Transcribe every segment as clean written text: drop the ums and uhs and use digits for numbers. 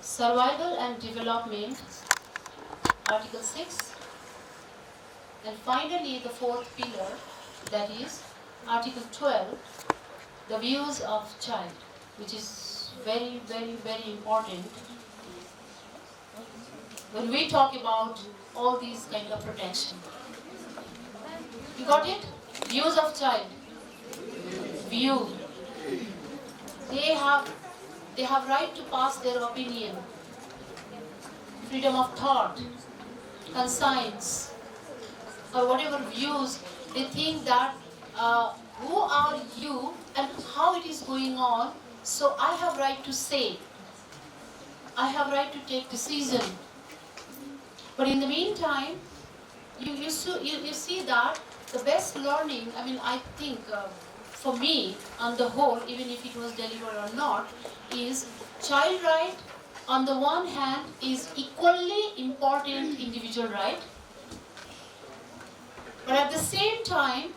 Survival and Development, Article 6. And finally, the fourth pillar, that is Article 12, the views of child, which is very, very, very important when we talk about all these kind of protection. You got it? Views of child. View. They have right to pass their opinion. Freedom of thought, conscience, or whatever views they think that who are you and how it is going on, so I have right to say, I have right to take decision. But in the meantime, you see that the best learning, I think for me on the whole, even if it was delivered or not, is child right on the one hand is equally important individual right, but at the same time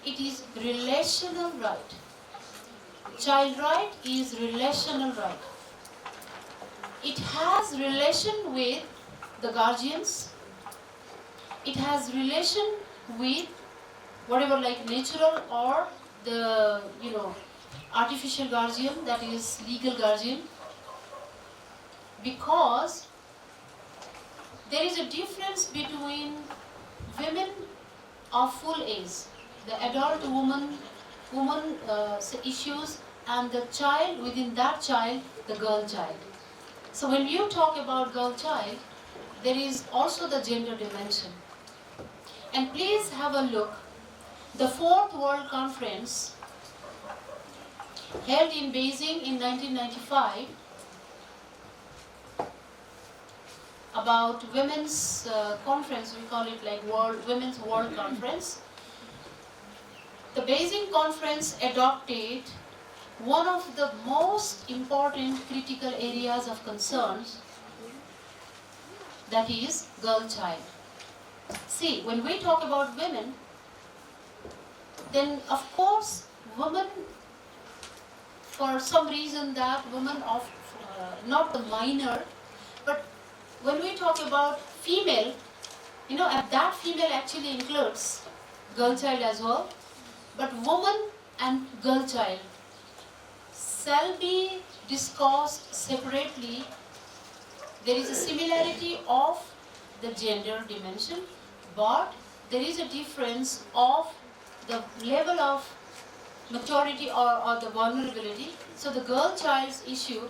it is relational right. Child right is relational right. It has relation with the guardians. It has relation with whatever, like natural or the artificial guardian, that is legal guardian, because there is a difference between women of full age, the adult woman issues, and the child, within that child, the girl child. So when you talk about girl child, there is also the gender dimension. And please have a look. The Fourth World Conference held in Beijing in 1995 about women's conference, we call it like Women's World Conference. The Beijing Conference adopted one of the most important critical areas of concerns, that is girl child. See, when we talk about women, then of course women, for some reason that women of not the minor, but when we talk about female, that female actually includes girl child as well, but woman and girl child shall be discussed separately. There is a similarity of the gender dimension, but there is a difference of the level of maturity or the vulnerability. So the girl child's issue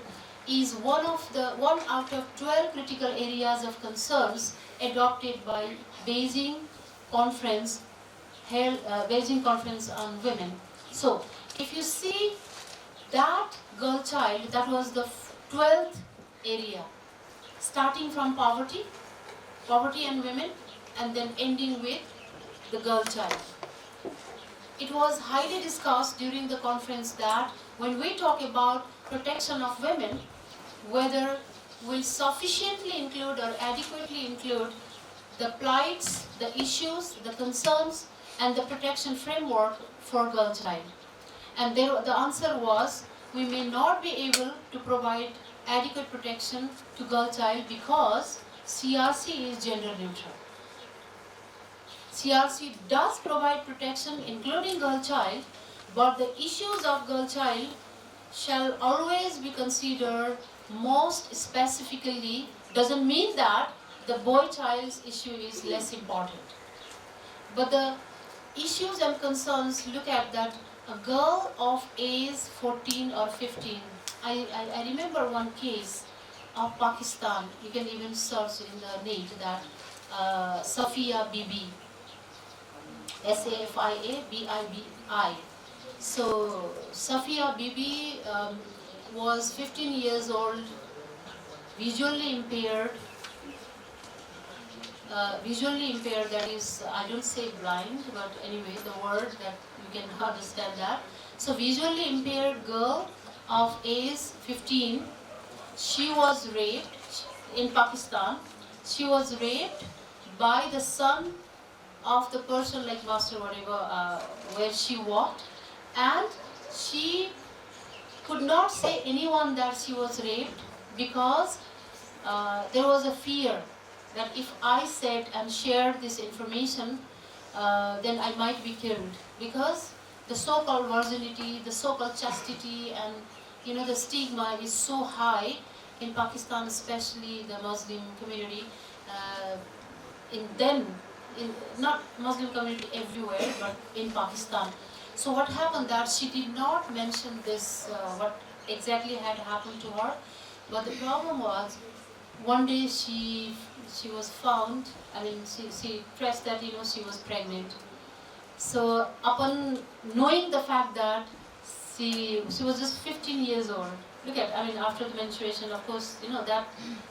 is one out of 12 critical areas of concerns adopted by Beijing Conference on Women. So if you see that girl child, that was the 12th area, starting from poverty and women, and then ending with the girl child. It was highly discussed during the conference that when we talk about protection of women, whether we'll sufficiently include or adequately include the plights, the issues, the concerns, and the protection framework for girl child. And the answer was, we may not be able to provide adequate protection to girl child because CRC is gender neutral. CRC does provide protection including girl child, but the issues of girl child shall always be considered most specifically. Doesn't mean that the boy child's issue is less important, but the issues and concerns look at that a girl of age 14 or 15. I remember one case of Pakistan. You can even search in the net that Safia Bibi, Safiabibi. So Safia Bibi was 15 years old, visually impaired, that is, I don't say blind, but anyway, the word that you can understand that. So visually impaired girl of age 15, she was raped in Pakistan. She was raped by the son of the person, like master, whatever, where she walked, and she could not say anyone that she was raped, because there was a fear that if I said and shared this information, then I might be killed, because the so-called virginity, the so-called chastity, and the stigma is so high in Pakistan, especially the Muslim community. In then, in not Muslim community everywhere, but in Pakistan. So what happened that she did not mention this, what exactly had happened to her, but the problem was, one day she was found. I mean, she stressed that she was pregnant. So upon knowing the fact that she was just 15 years old. Look at, I mean, after the menstruation, of course, that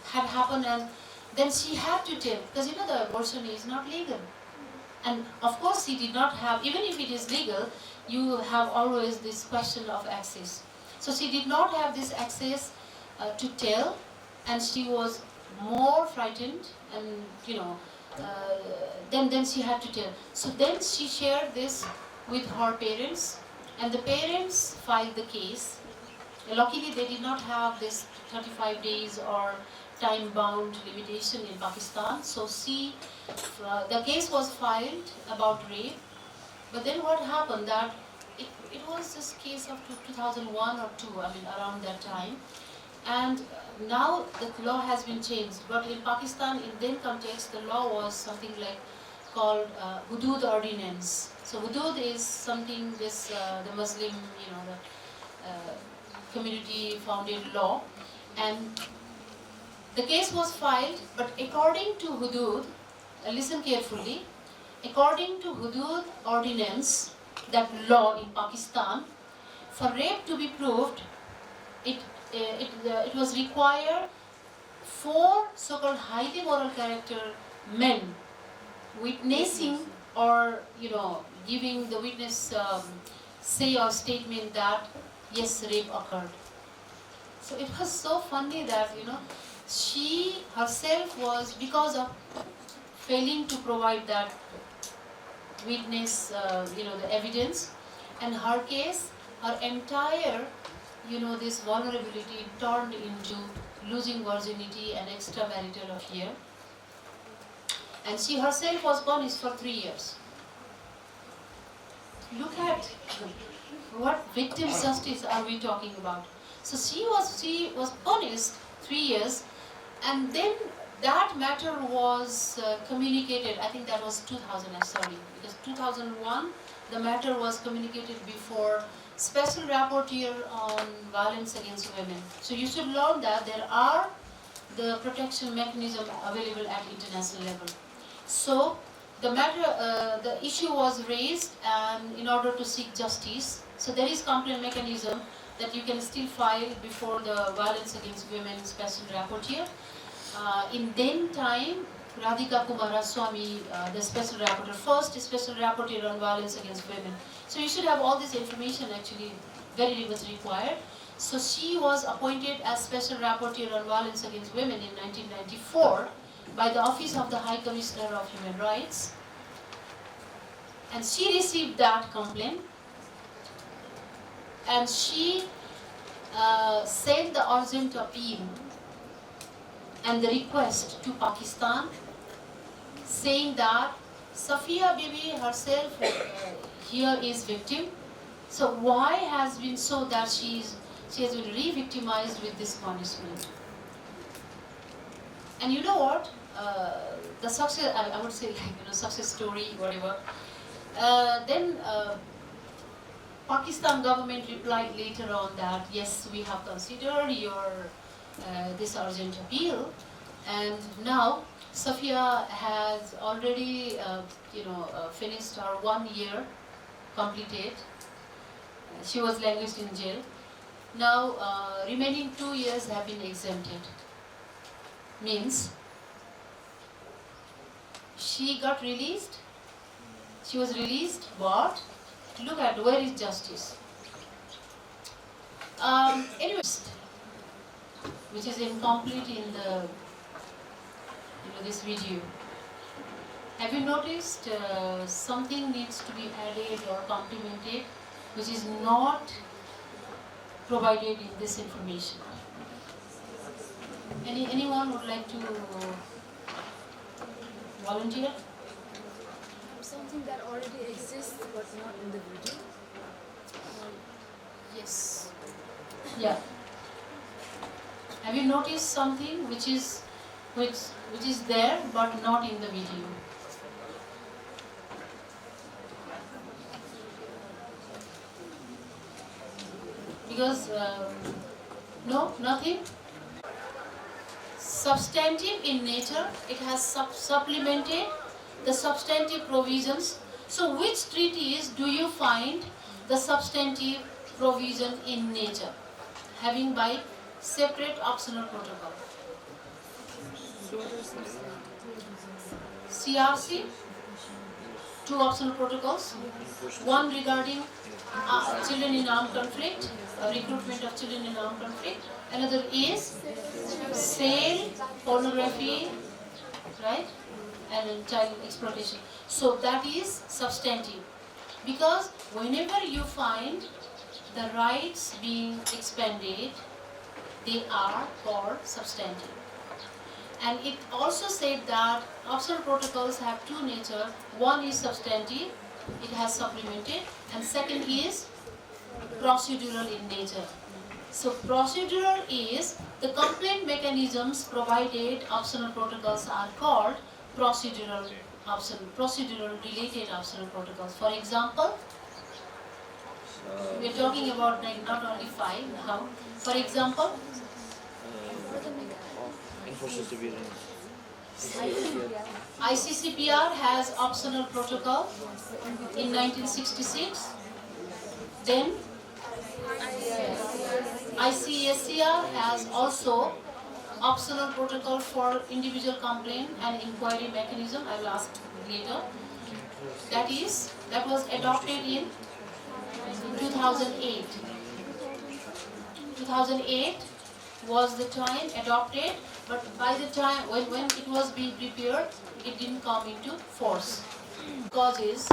had happened, and then she had to tell, because the abortion is not legal. And of course she did not have, even if it is legal, you have always this question of access. So she did not have this access to tell, and she was more frightened, and then she had to tell. So then she shared this with her parents, and the parents filed the case. Luckily they did not have this 35 days or time-bound limitation in Pakistan. So the case was filed about rape, but then what happened that it was this case of 2001 or 2, I mean around that time, and now the law has been changed. But in Pakistan, in then context, the law was something like called Hudud Ordinance. So Hudud is something the Muslim, the community founded law, and the case was filed. But according to Hudud, listen carefully, according to Hudud Ordinance, that law in Pakistan, for rape to be proved, it was required 4 so-called highly moral character men witnessing, or giving the witness say or statement that yes, rape occurred. So it was so funny that she herself was, because of failing to provide that witness, the evidence, and her case, her entire this vulnerability turned into losing virginity and extramarital affair, and she herself was punished for 3 years. Look at what victim's justice are we talking about. So she was punished 3 years, and then that matter was communicated. I think that was 2000. I'm sorry, because 2001 the matter was communicated before Special Rapporteur on Violence Against Women. So you should learn that there are the protection mechanism available at international level. So the matter, the issue was raised, and in order to seek justice, so there is complaint mechanism that you can still file before the Violence Against Women Special Rapporteur. In then time, Radhika Kumaraswamy, the Special Rapporteur, first Special Rapporteur on Violence Against Women. So you should have all this information actually very much required. So she was appointed as Special Rapporteur on Violence Against Women in 1994 by the Office of the High Commissioner of Human Rights. And she received that complaint, and she sent the urgent appeal and the request to Pakistan, saying that Safia Bibi herself here is victim. So why has been so that she has been re-victimized with this punishment? And you know what? The success, I would say, like success story, whatever. Then Pakistan government replied later on that yes, we have considered your this urgent appeal, and now Safia has already finished her 1 year completed. She was languished in jail. Now remaining 2 years have been exempted. Means she got released. She was released, but look at where is justice. Anyways, which is incomplete in the this video. Have you noticed something needs to be added or complemented, which is not provided in this information? Anyone would like to volunteer? Something that already exists but not in the video. Yes. Yeah. Have you noticed something which is there but not in the video? Because no, nothing. Substantive in nature, it has supplemented the substantive provisions. So which treaties do you find the substantive provision in nature, having by separate optional protocol? CRC, two optional protocols, one regarding children in armed conflict, recruitment of children in armed conflict. Another is sale, pornography, right, and then child exploitation. So that is substantive, because whenever you find the rights being expanded, they are called substantive. And it also said that optional protocols have two nature. One is substantive, it has supplemented, and second is procedural in nature. So procedural is the complaint mechanisms provided optional protocols are called procedural related optional protocols. For example, we are talking about like not only 5 now. For example, ICCPR has optional protocol in 1966. Then ICSCR has also optional protocol for individual complaint and inquiry mechanism. I will ask later. That was adopted in 2008. 2008 was the time adopted, but by the time when it was being prepared, it didn't come into force. Cause is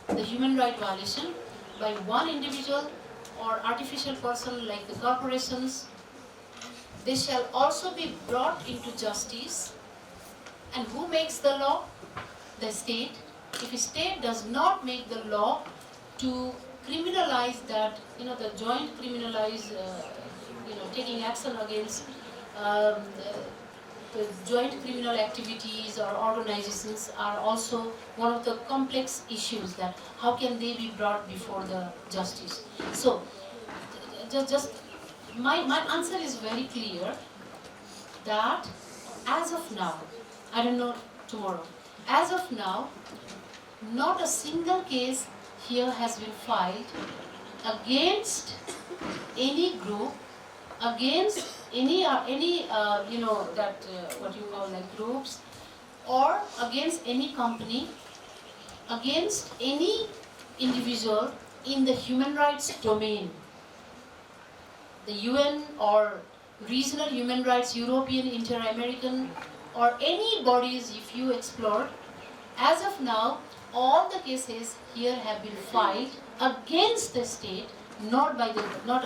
the human right violation by one individual or artificial person like the corporations. They shall also be brought into justice. And who makes the law? The state. If a state does not make the law to criminalize that, the joint criminalize, taking action against the joint criminal activities or organizations are also one of the complex issues, that how can they be brought before the justice. So just my answer is very clear, that as of now, I don't know tomorrow, as of now, not a single case here has been filed against any group, against any what you call like groups, or against any company, against any individual in the human rights domain. The UN or regional human rights, European, Inter-American, or any bodies if you explore, as of now, all the cases here have been filed against the state, not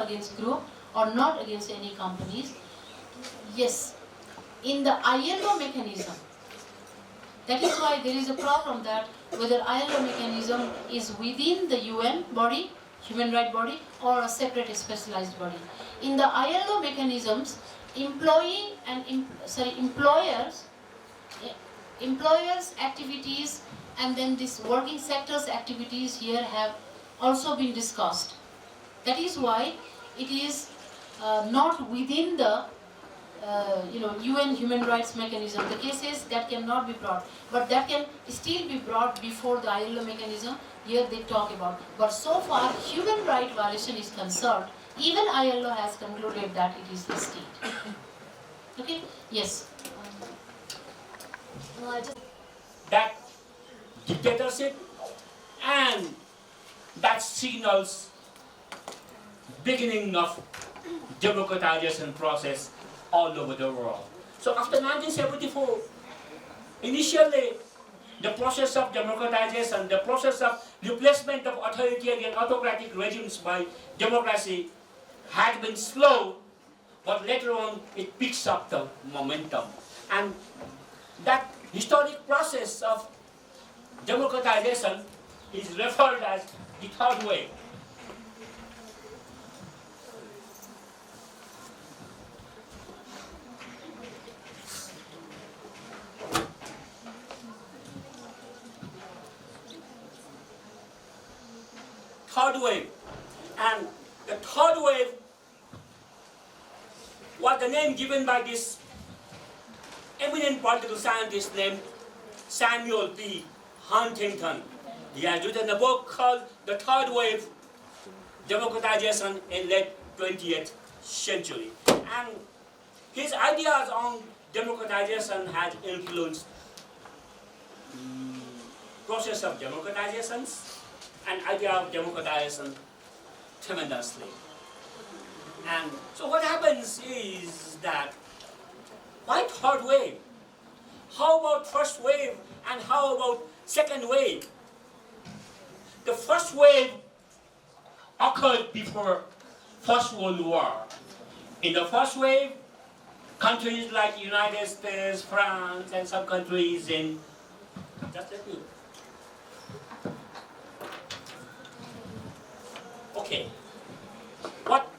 against group or not against any companies. Yes, in the ILO mechanism. That is why there is a problem that whether ILO mechanism is within the UN body, human right body, or a separate specialized body. In the ILO mechanisms, employers' activities and then this working sector's activities here have also been discussed. That is why it is not within the UN human rights mechanism. The cases that cannot be brought, but that can still be brought before the ILO mechanism. Here they talk about. But so far, human right violation is concerned. Even ILO has concluded that it is the state. Okay? Yes. That dictatorship, and that signals beginning of democratization process all over the world. So after 1974, initially the process of democratization, the process of replacement of authoritarian autocratic regimes by democracy had been slow, but later on it picks up the momentum. And that historic process of democratization is referred as the third wave. Third wave. And the third wave was the name given by this eminent political scientist named Samuel P. Huntington. He has written a book called The Third Wave, Democratization in Late 20th Century. And his ideas on democratization has influenced process of democratizations and idea of democratization tremendously. And so what happens is that, why third wave? How about first wave and how about second wave? The first wave occurred before First World War. In the first wave, countries like United States, France, and some countries in, just let me. Okay. What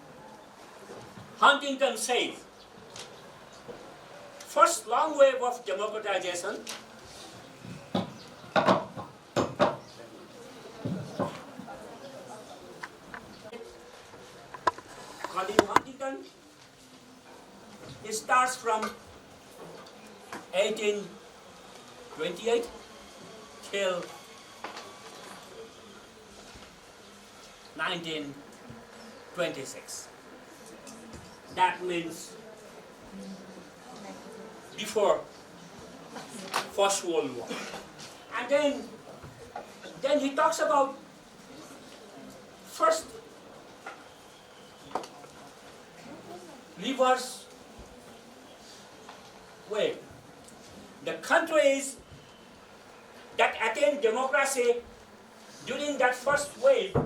Huntington says, first long wave of democratization according to Huntington, it starts from 1828 till 1926. That means before First World War. And then he talks about first reverse wave. The countries that attained democracy during that first wave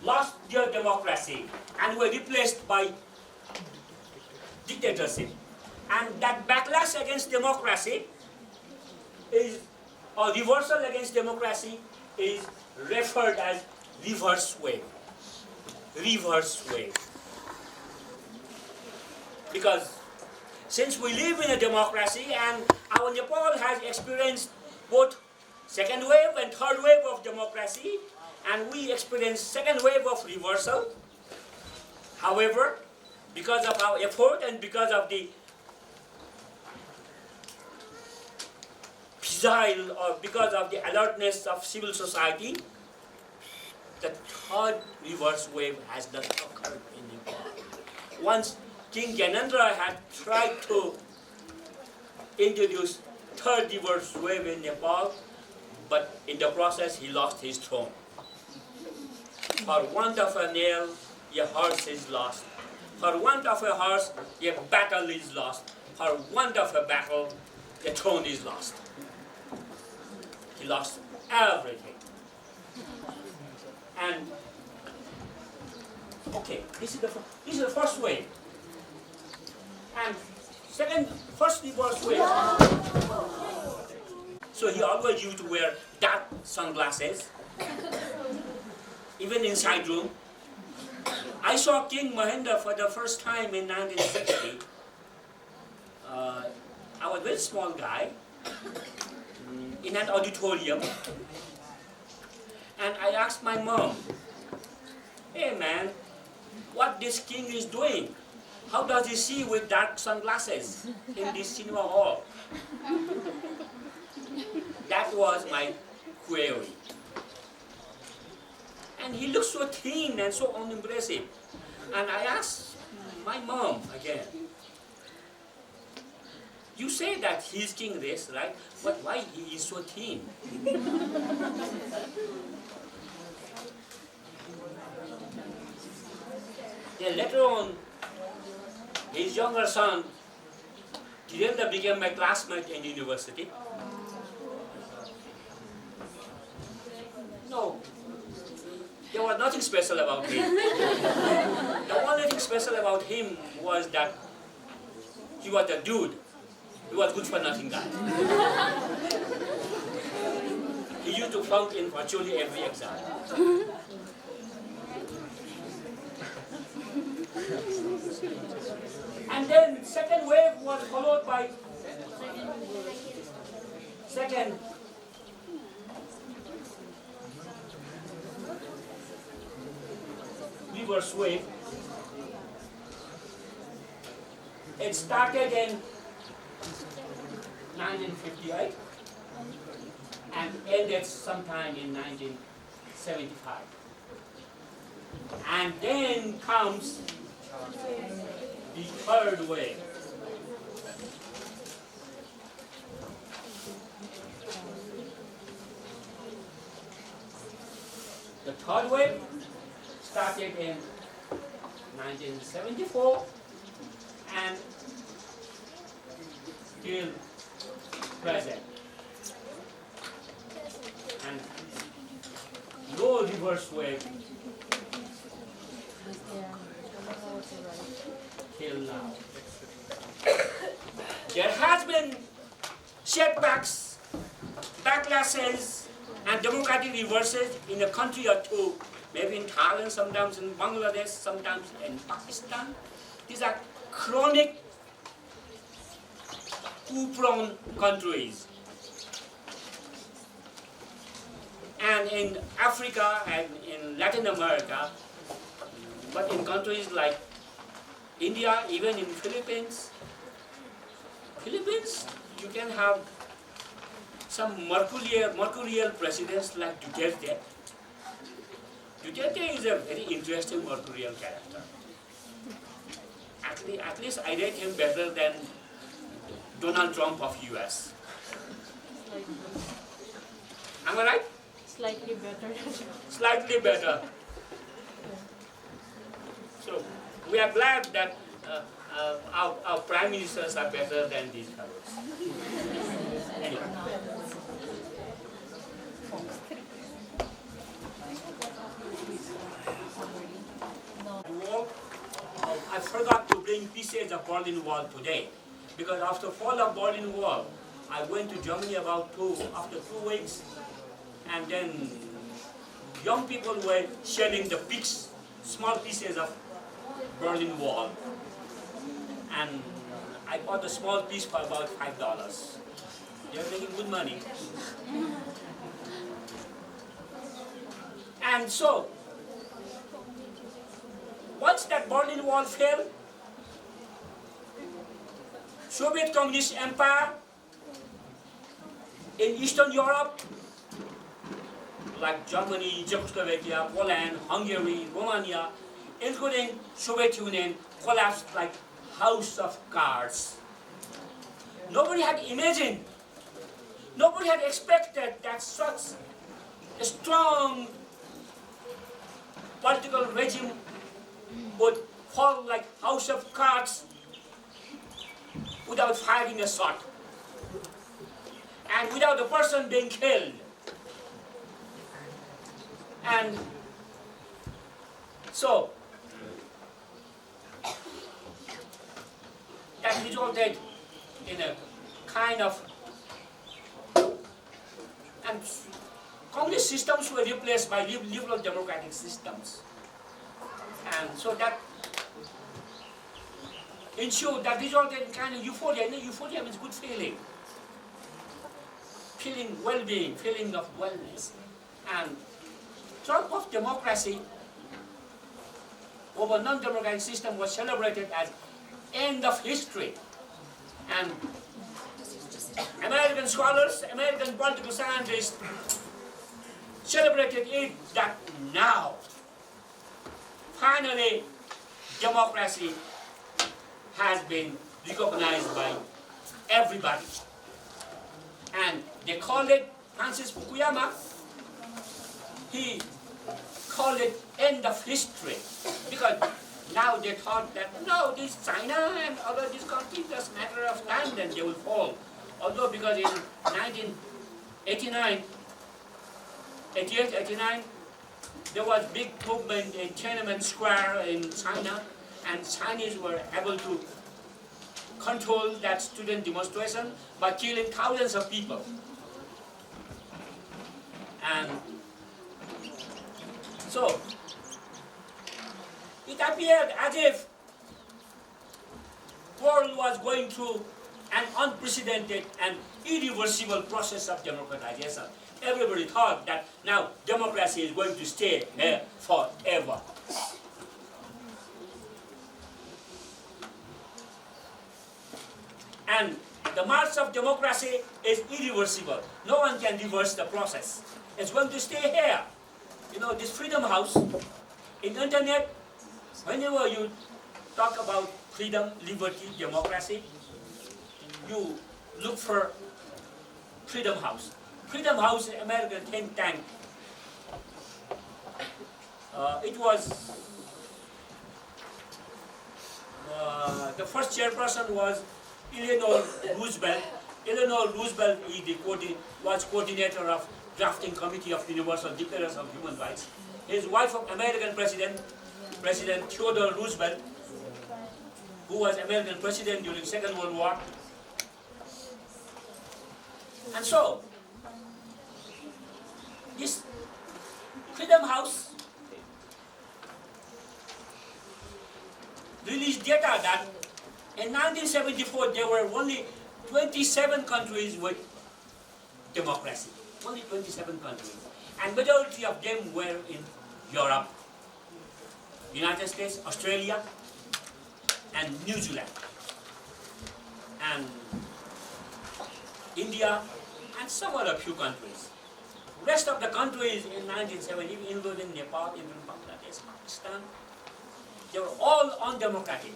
lost their democracy and were replaced by dictatorship. And that backlash against democracy is, or reversal against democracy, is referred as reverse wave. Reverse wave. Because since we live in a democracy and our Nepal has experienced both second wave and third wave of democracy, and we experienced second wave of reversal. However, because of our effort and because of the vigil or because of the alertness of civil society, the third reverse wave has not occurred in Nepal. Once King Gyanendra had tried to introduce third reverse wave in Nepal, but in the process he lost his throne. For want of a nail, a horse is lost. For want of a horse, a battle is lost. For want of a battle, a throne is lost. He lost everything. And okay, this is the first wave. And first reverse wave. So he always used to wear dark sunglasses, even inside room. I saw King Mahendra for the first time in 1960. I was a very small guy in an auditorium, and I asked my mom, "Hey man, what this king is doing? How does he see with dark sunglasses in this cinema hall?" That was my query. And he looked so thin and so unimpressive. And I asked my mom again, "You say that he's king race, right? But why he is so thin?" Then later on, his younger son, Dhirendra, became my classmate in university. No, There was nothing special about him. The only thing special about him was that he was a dude. He was good for nothing guy. He used to flunk in virtually every exam. And then second wave was followed by second reverse wave. It started in 1958 and ended sometime in 1975. And then comes the third wave. The third wave started in 1974 and till present. And no reverse wave till now. There has been setbacks, backlashes, and democratic reverses in a country or two, maybe in Thailand, sometimes in Bangladesh, sometimes in Pakistan. These are chronic coup-prone countries. And in Africa and in Latin America, but in countries like India, even in Philippines, you can have some mercurial presidents like Duterte. Duterte is a very interesting mercurial character. At least I rate him better than Donald Trump of US. Am I right? Slightly better. Slightly better. So we are glad that our prime ministers are better than these fellows. Anyway. I forgot to bring pieces of Berlin Wall today, because after fall of Berlin Wall, I went to Germany after 2 weeks, and then young people were selling the small pieces of Berlin Wall, and I bought a small piece for about $5. They're making good money. And so, once that Berlin Wall fell, Soviet Communist Empire in Eastern Europe, like Germany, Czechoslovakia, Poland, Hungary, Romania, including Soviet Union, collapsed like house of cards. Nobody had imagined, nobody had expected that such a strong political regime would fall like house of cards without firing a shot and without a person being killed. And so that resulted in a kind of, and communist systems were replaced by liberal democratic systems. And so that ensured, that resulted in kind of euphoria. And euphoria means good feeling. Feeling well-being, feeling of wellness. And triumph of democracy over non-democratic system was celebrated as end of history. And American scholars, American political scientists celebrated it that now, finally, democracy has been recognized by everybody. And they called it, Francis Fukuyama, he called it end of history. Because now they thought that, no, this China and other these countries, just a matter of time, then they will fall. Although because in 1989, there was big movement in Tiananmen Square in China, and Chinese were able to control that student demonstration by killing thousands of people. And so it appeared as if the world was going through an unprecedented and irreversible process of democratization. Everybody thought that now democracy is going to stay here forever. And the march of democracy is irreversible. No one can reverse the process. It's going to stay here. You know, this Freedom House, in the internet, whenever you talk about freedom, liberty, democracy, you look for Freedom House. Freedom House, American think tank. It was the first chairperson was Eleanor Roosevelt. Eleanor Roosevelt was coordinator of drafting committee of Universal Declaration of Human Rights. His wife of American President Theodore Roosevelt, who was American President during the Second World War. And so, this Freedom House released data that in 1974 there were only 27 countries with democracy. Only 27 countries. And majority of them were in Europe, United States, Australia, and New Zealand, and India, and some other few countries. Rest of the countries in 1970, including Nepal, even Bangladesh, Pakistan, they were all undemocratic.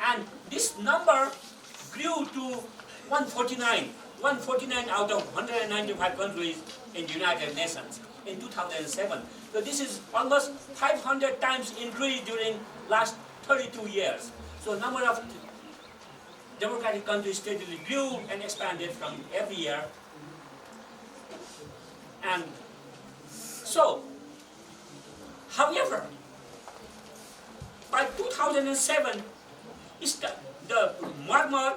And this number grew to 149 out of 195 countries in the United Nations in 2007. So this is almost 500 times increase during last 32 years. So number of democratic countries steadily grew and expanded from every year. And so, however, by 2007, the murmur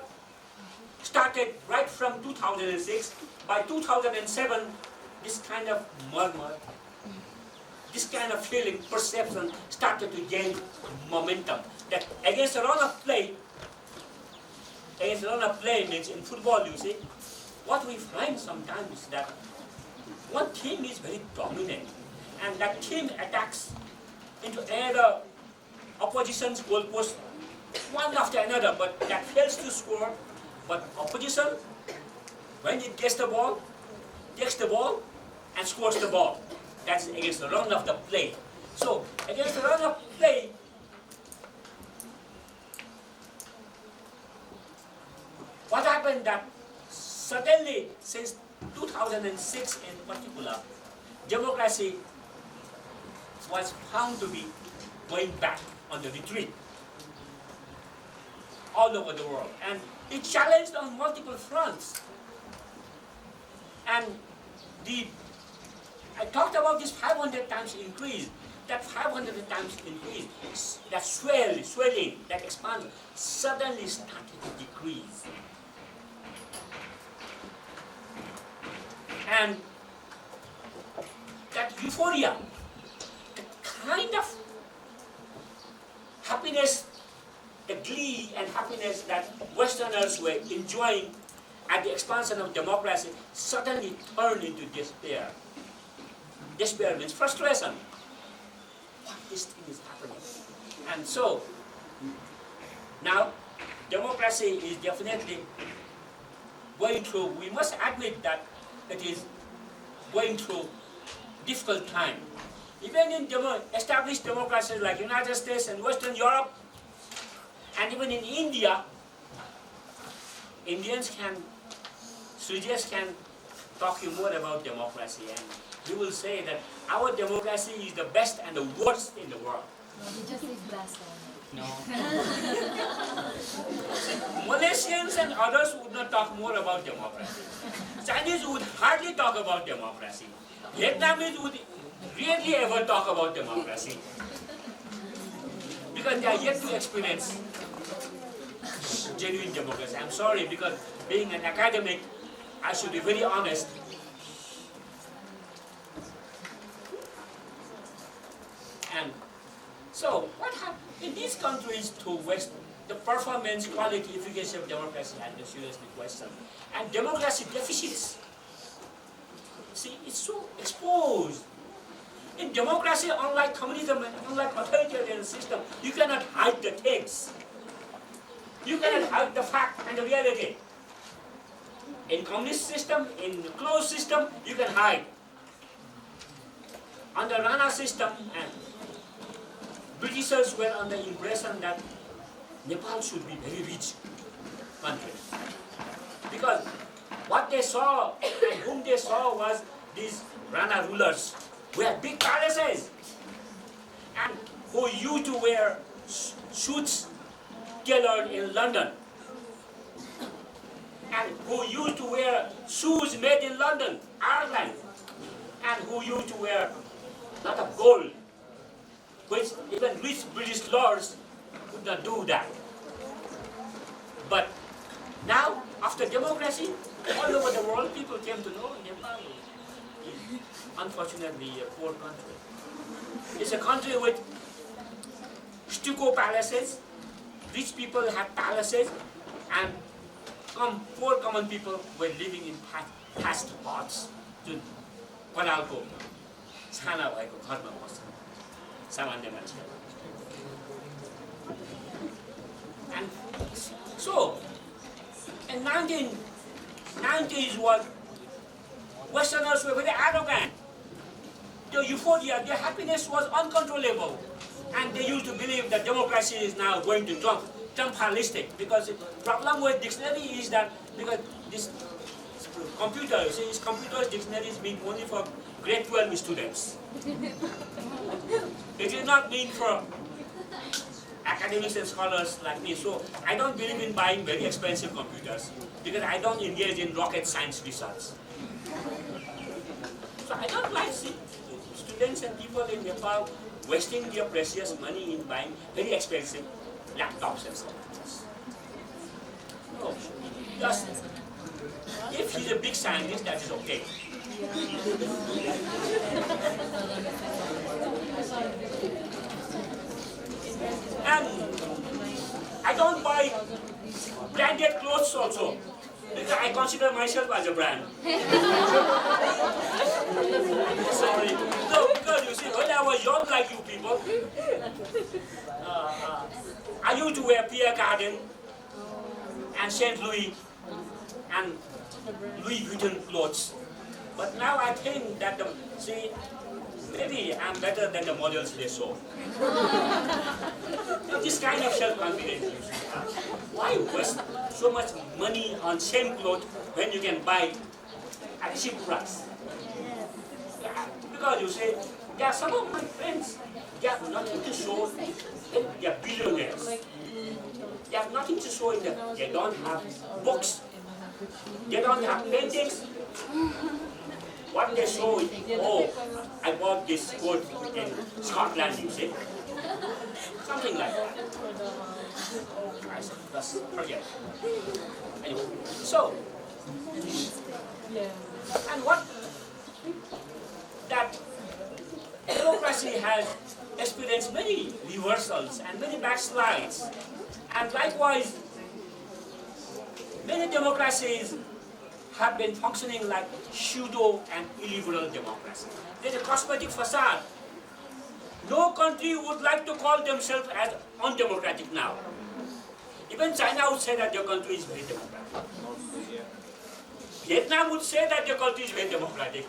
started right from 2006. By 2007, this kind of murmur, this kind of feeling, perception started to gain momentum. That against a run of play means in football, you see, what we find sometimes is that one team is very dominant, and that team attacks into another opposition's goalpost one after another, but that fails to score. But opposition, when it gets the ball, takes the ball and scores the ball. That's against the run of the play. So against the run of play, what happened that suddenly, since 2006 in particular, democracy was found to be going back on the retreat all over the world. And it challenged on multiple fronts. And I talked about this 500 times increase. That 500 times increase, that swelling, that expansion, suddenly started to decrease. And that euphoria, the kind of happiness, the glee and happiness that Westerners were enjoying at the expansion of democracy suddenly turned into despair. Despair means frustration. What this thing is happening? And so, now, democracy is definitely going through, we must admit that it is going through difficult time. Even in established democracies like United States and Western Europe, and even in India, Srijers can talk you more about democracy, and he will say that our democracy is the best and the worst in the world. No, he just says best. No. Malaysians and others would not talk more about democracy. Chinese would hardly talk about democracy. Vietnamese would rarely ever talk about democracy because they are yet to experience genuine democracy. I'm sorry, because being an academic, I should be very honest. And so, what happened in these countries to West? The performance, quality, efficacy of democracy has been seriously questioned, and democracy deficits. See, it's so exposed. In democracy, unlike communism, unlike authoritarian system, you cannot hide the things. You cannot hide the fact and the reality. In communist system, in closed system, you can hide. Under Rana system, and Britishers were under the impression that Nepal should be very rich country. Because what they saw and whom they saw was these Rana rulers who had big palaces and who used to wear suits tailored in London and who used to wear shoes made in London, Ireland, and who used to wear a lot of gold, which even rich British lords could not do that. But now, after democracy, all over the world, people came to know Nepal is unfortunately a poor country. It's a country with stucco palaces, rich people had palaces, and poor common people were living in thatched huts. जुन परालको छाना भएको घरमा बस्छ सामान्य मान्छे. And so, in 1990s Westerners were very arrogant. Their euphoria, their happiness was uncontrollable. And they used to believe that democracy is now going to Trumpalistic. Because the problem with dictionary is that, because this computer, see, computers dictionaries mean only for grade 12 students. It is not mean for academics and scholars like me. So I don't believe in buying very expensive computers because I don't engage in rocket science research. So I don't like students and people in Nepal wasting their precious money in buying very expensive laptops and computers. No, just if he's a big scientist, that is okay. And I don't buy branded clothes also, because I consider myself as a brand. Sorry. No, because you see, when I was young like you people, I used to wear Pierre Cardin and Saint Louis and Louis Vuitton clothes. But now I think that, maybe I'm better than the models they show. This kind of self-confidence. Why waste so much money on same clothes when you can buy at a cheap price? Because you say, there are some of my friends, they have nothing to show, they are billionaires. They have nothing to show in them. They don't have books. They don't have paintings. What they show is, oh, I bought this coat in Scotland, you see. Something like that. I said, just forget. Anyway, so, and what that democracy has experienced many reversals and many backslides. And likewise, many democracies have been functioning like pseudo and illiberal democracy. There's a cosmetic facade. No country would like to call themselves as undemocratic now. Even China would say that their country is very democratic. Vietnam would say that their country is very democratic.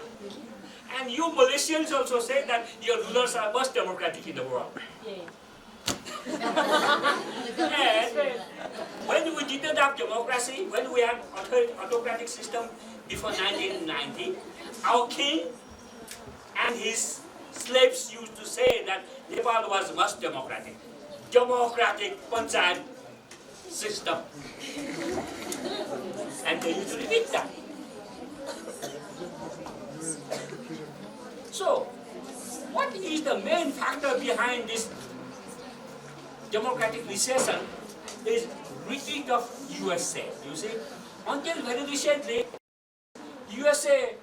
And you Malaysians also say that your rulers are most democratic in the world. And when we didn't have democracy, when we had autocratic system before 1990, our king and his slaves used to say that Nepal was most democratic. Democratic panchayat system. And they used to repeat that. So, what is the main factor behind this democratic recession is retreat of USA. You see, until very recently, USA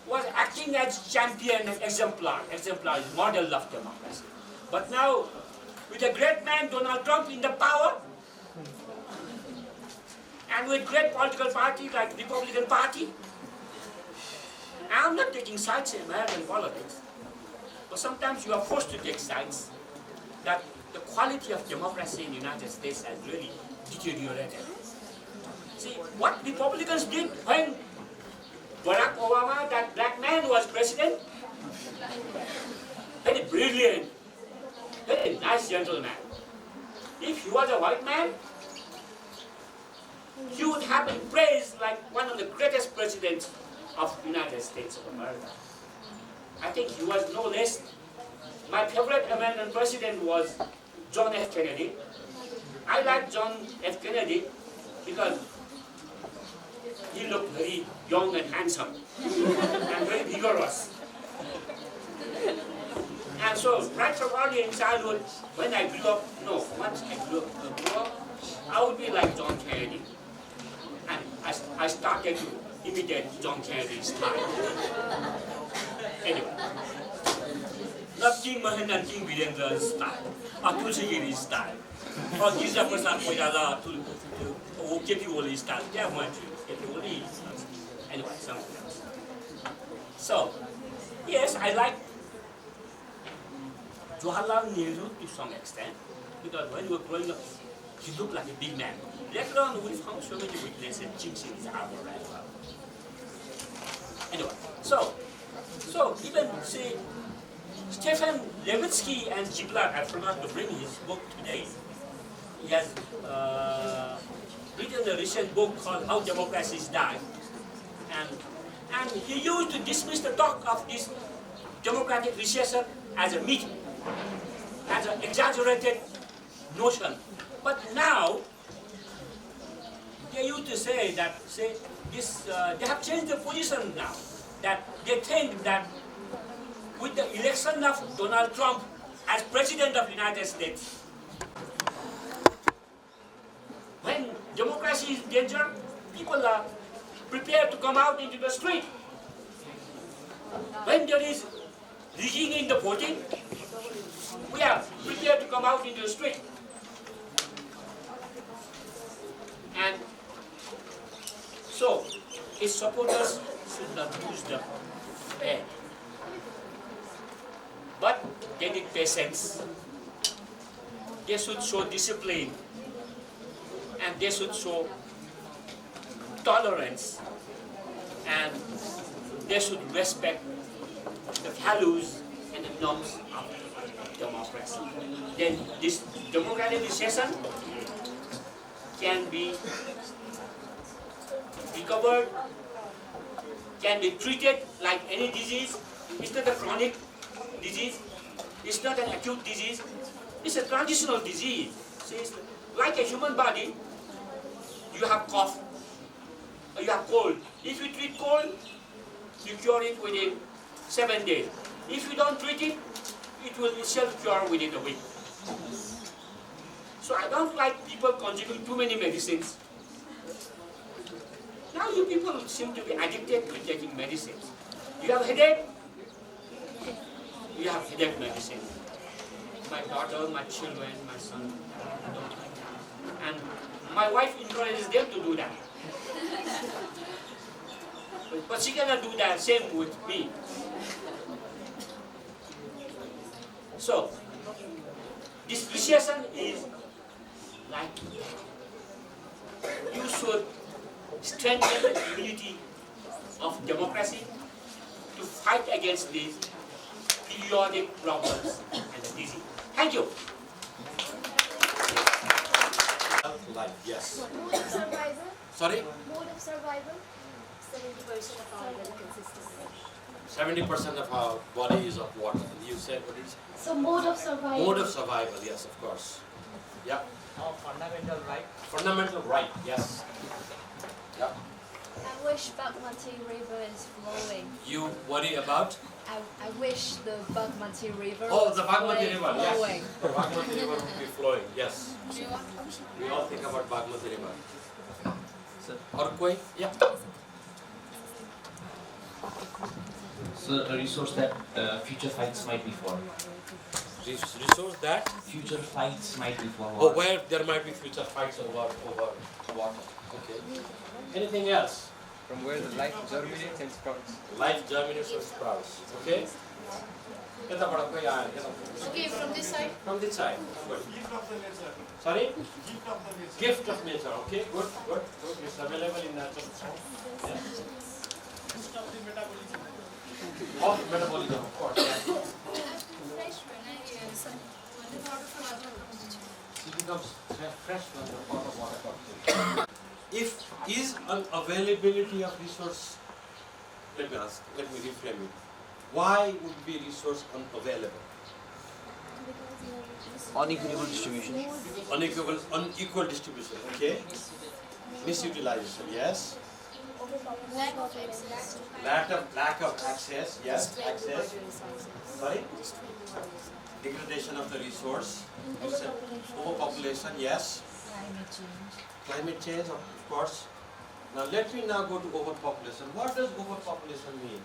was acting as champion and exemplar model of democracy. But now, with a great man, Donald Trump, in the power, and with great political party like Republican Party, I'm not taking sides in American politics, but sometimes you are forced to take sides that the quality of democracy in the United States has really deteriorated. See, what Republicans did when Barack Obama, that black man, was president, very brilliant, very nice gentleman. If he was a white man, he would have been praised like one of the greatest presidents of the United States of America. I think he was no less. My favorite American president was John F. Kennedy. I like John F. Kennedy because he looked very young and handsome and very vigorous. And so, right from early in childhood, when I grew up, once I grew up, I would be like John Kennedy. And I started to imitate John Kennedy's style. Anyway, not King Mahendra and King Virendra's style, or Tulsigiri's style, or Giza Prasad Koirala to K.P. Oli's style. They have one too, K.P. Oli. Anyway, something else. So, yes, I like Jawaharlal Nehru to some extent, because when we were growing up, he looked like a big man. Later on, we found so many weaknesses and chinks in his armor as well. Anyway, so even say Stefan Levitsky and Ziblatt, I forgot to bring his book today. He has written a recent book called How Democracies Die, and he used to dismiss the talk of this democratic recession as a myth, as an exaggerated notion. But now they used to say that they have changed the position now, that they think that with the election of Donald Trump as President of the United States, when democracy is in danger, people are prepared to come out into the street. When there is rigging in the voting, we are prepared to come out into the street. And so, its supporters should not lose the faith. But they need patience. They should show discipline. And they should show tolerance. And they should respect the values and the norms of democracy. Then this democratic recession can be recovered, can be treated like any disease. It's not a chronic disease, it's not an acute disease, it's a transitional disease. See, it's like a human body, you have cough, or you have cold. If you treat cold, you cure it within 7 days. If you don't treat it, it will itself cure within a week. So I don't like people consuming too many medicines. Now you people seem to be addicted to taking medicines. You have headache? You have headache medicine. My daughter, my children, my son, I don't like that. And my wife encourages them to do that. But she cannot do that same with me. So, this recession is like you should strengthen the unity of democracy to fight against these periodic problems and the disease. Thank you. Life, yes. Mode of survival? Sorry? Mode of survival? 70% of our well consistent. 70% of our body is of water. And you said what is So mode of survival. mode of survival, yes, of course. Yeah. Fundamental right. Fundamental right, yes. Yeah. I wish Bagmati River is flowing. You worry about? I wish the Bagmati River Oh, was the Bagmati River, flowing. yes. The Bagmati River will be flowing, yes. We all think about Bagmati River. Earthquake? Yeah. So a resource that future fights might be for. Resource that? Future fights might be for. Oh, where there might be future fights over water. Okay. Anything else? From where the life germinates and sprouts. Life germinates and sprouts. Okay? Okay, from this side. From this side. Good. Sorry? Gift of nature. Okay, good. It's available in natural form. Yes. Of metabolism, of course. It becomes fresh when the pot of water comes in. If is unavailability of resource, let me reframe it. Why would be resource unavailable? Unequal distribution. Unequal distribution, okay? Misutilization, yes. Lack of access, yes, access. Sorry? Degradation of the resource. You said overpopulation, yes. Climate change, of course. Now let me now go to overpopulation. What does overpopulation mean?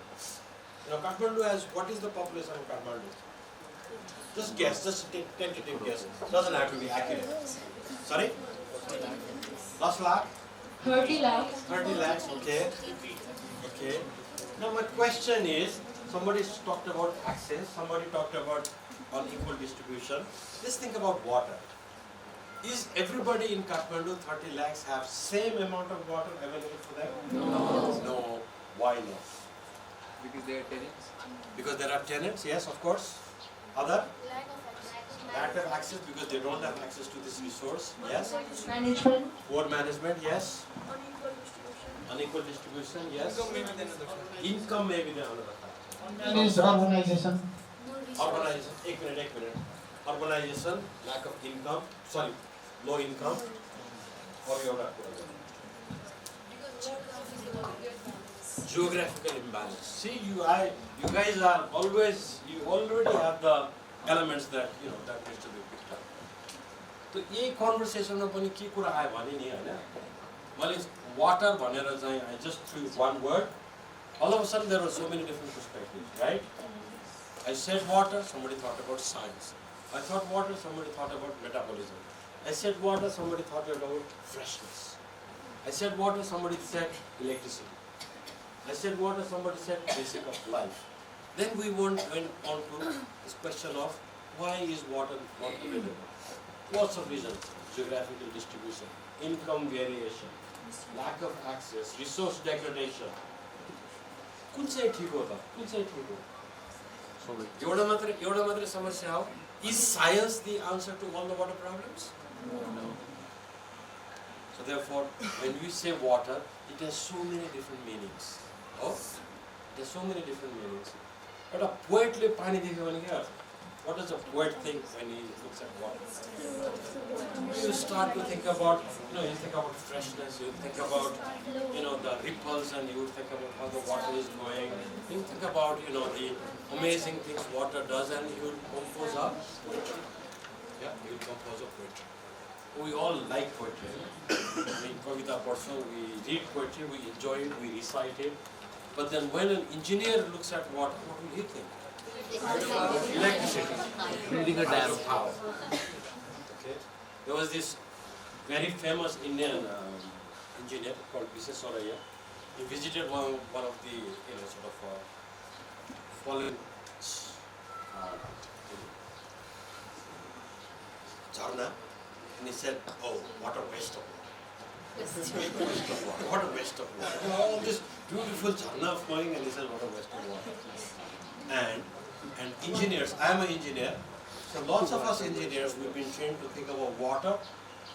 You know, Kathmandu has, what is the population of Kathmandu? Just guess, just tentative guess. Doesn't have to be accurate. Sorry? Last lakh? 30 lakhs. 30 lakhs, okay. Okay. Now my question is, somebody talked about access, somebody talked about unequal distribution. Let's think about water. Is everybody in Kathmandu 30 lakhs have same amount of water available for them? No. No. Why not? Because they are tenants. Because there are tenants, yes, of course. Other? Lack of access because they don't have access to this resource, yes. Management. Poor management, yes. Unequal distribution, yes. Income may be the another factor. One is urbanization. Urbanization, एक minute. Urbanization, lack of income, sorry, low income, or your geographical imbalance. See, you guys are always, you already have the elements that, you know, that needs to be picked up. So, ये conversation में पनि के कुरा आयो भने नि हैन मैले water भनेर चाहिँ I just threw one word. All of a sudden there were so many different perspectives, right? I said water, somebody thought about science. I thought water, somebody thought about metabolism. I said water, somebody thought about freshness. I said water, somebody said electricity. I said water, somebody said basic of life. Then we went on to this question of why is water not available? Lots of reasons. Geographical distribution, income variation, lack of access, resource degradation. कुन चाहिँ ठीक हो त? कुन चाहिँ ठीक हो? एउटा मात्रै समस्या हो. Is science the answer to all the water problems? No. So therefore, when we say water, it has so many different meanings. Oh, it has so many different meanings. But a poet le pani dekhyo bhane ke what does a poet think when he looks at water? You start to think about, you think about freshness, you think about, the ripples, and you think about how the water is going. You think about, the amazing things water does, and you will compose a poetry. Yeah, you will compose a poetry. We all like poetry. In Kavita person, we read poetry, we enjoy it, we recite it. But then when an engineer looks at water, what will he think? Electricity. Building a dam. Power. Okay. There was this very famous Indian engineer called V.S. Soraya. He visited one of the fallen Jharna, and he said, "Oh, what a waste of water! What a waste of water! All this beautiful Jharna flowing," and he said, "What a waste of water!" And engineers, I am an engineer, so lots of us engineers, we've been trained to think about water.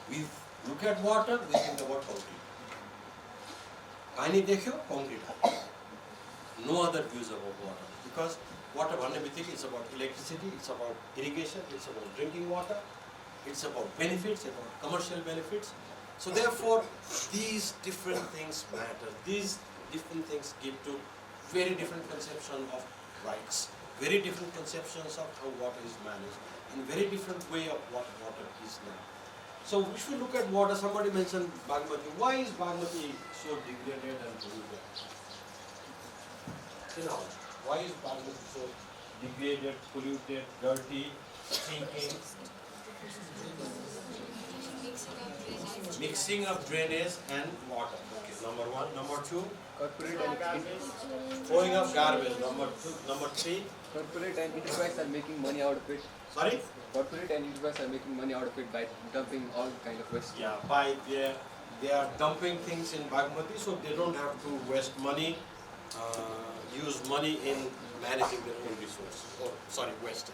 We look at water, we think about concrete. Pani dekhyo, concrete. No other views about water. Because water, it's about electricity, it's about irrigation, it's about drinking water, it's about benefits, about commercial benefits. So therefore, these different things matter. These different things give to very different conception of rights, very different conceptions of how water is managed, and very different way of what water is now. So if we look at water, somebody mentioned Bagmati. Why is Bagmati so degraded and polluted? You know, why is Bagmati so degraded, polluted, dirty, stinking? Mixing of drainage and water. Okay, number one. Number two, Corporate and throwing of garbage. Number two. Number three. corporate and enterprise are making money out of it. Sorry. Corporate and enterprise are making money out of it by dumping all kind of waste. Yeah, by they are dumping things in Bagmati, so they don't have to waste money, use money in managing their own resources. Oh, sorry, waste.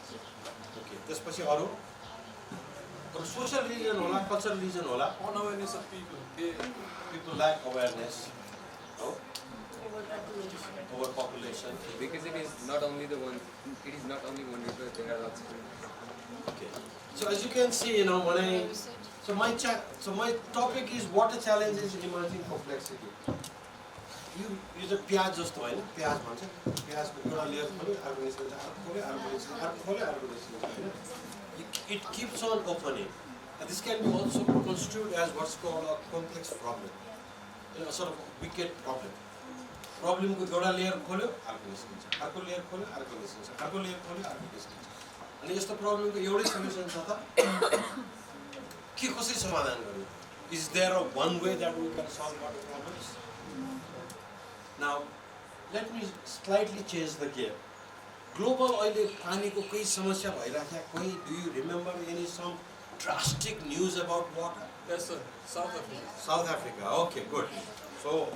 Okay. त्यसपछि अरू social reason होला, cultural reason होला. Unawareness of people. People lack awareness. No? Overpopulation. Because it is not only one river, there are lots of rivers. Okay. So as you can see, you know, so my topic is water challenges in emerging complexity. You the प्याज जस्तो हैन, प्याज भन्छ, प्याजको एउटा layer खोल्यो, अर्को निस्किन्छ, अर्को खोल्यो, अर्को निस्किन्छ, अर्को खोल्यो, अर्को निस्किन्छ हैन. It keeps on opening. And this can be also construed as what's called a complex problem. You know, a sort of wicked problem. Problem को एउटा लेयर खोल्यो, अर्को निस्किन्छ, अर्को लेयर खोल्यो, अर्को निस्किन्छ, अर्को लेयर खोल्यो, अर्को निस्किन्छ. अनि यस्तो प्रब्लमको एउटै सल्युसन छ त के कसरी समाधान गर्ने? Is there a one way that we can solve water problems? Now, let me slightly change the gear. Global अहिले पानीको केही समस्या भइराख्या कोही, do you remember any some drastic news about water? Yes, sir. South Africa. South Africa. Okay, good. So,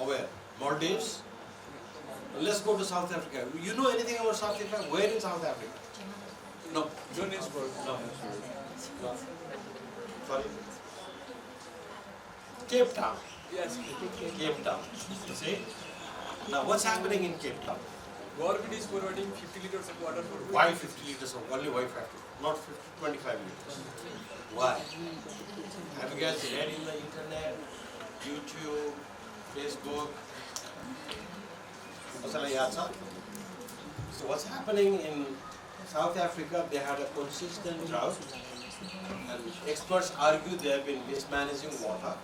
where? Maldives. Let's go to South Africa. You know anything about South Africa? Where in South Africa? No. Johannesburg. No. No. Sorry. Cape Town. Yes. Cape Town. See? Now, what's happening in Cape Town? Government is providing 50 liters of water for Why 50 liters of only why 50? Not 50, 25 liters. Why? Have you guys read in the internet, YouTube, Facebook? So what's happening in South Africa? They had a consistent drought, and experts argue they have been mismanaging water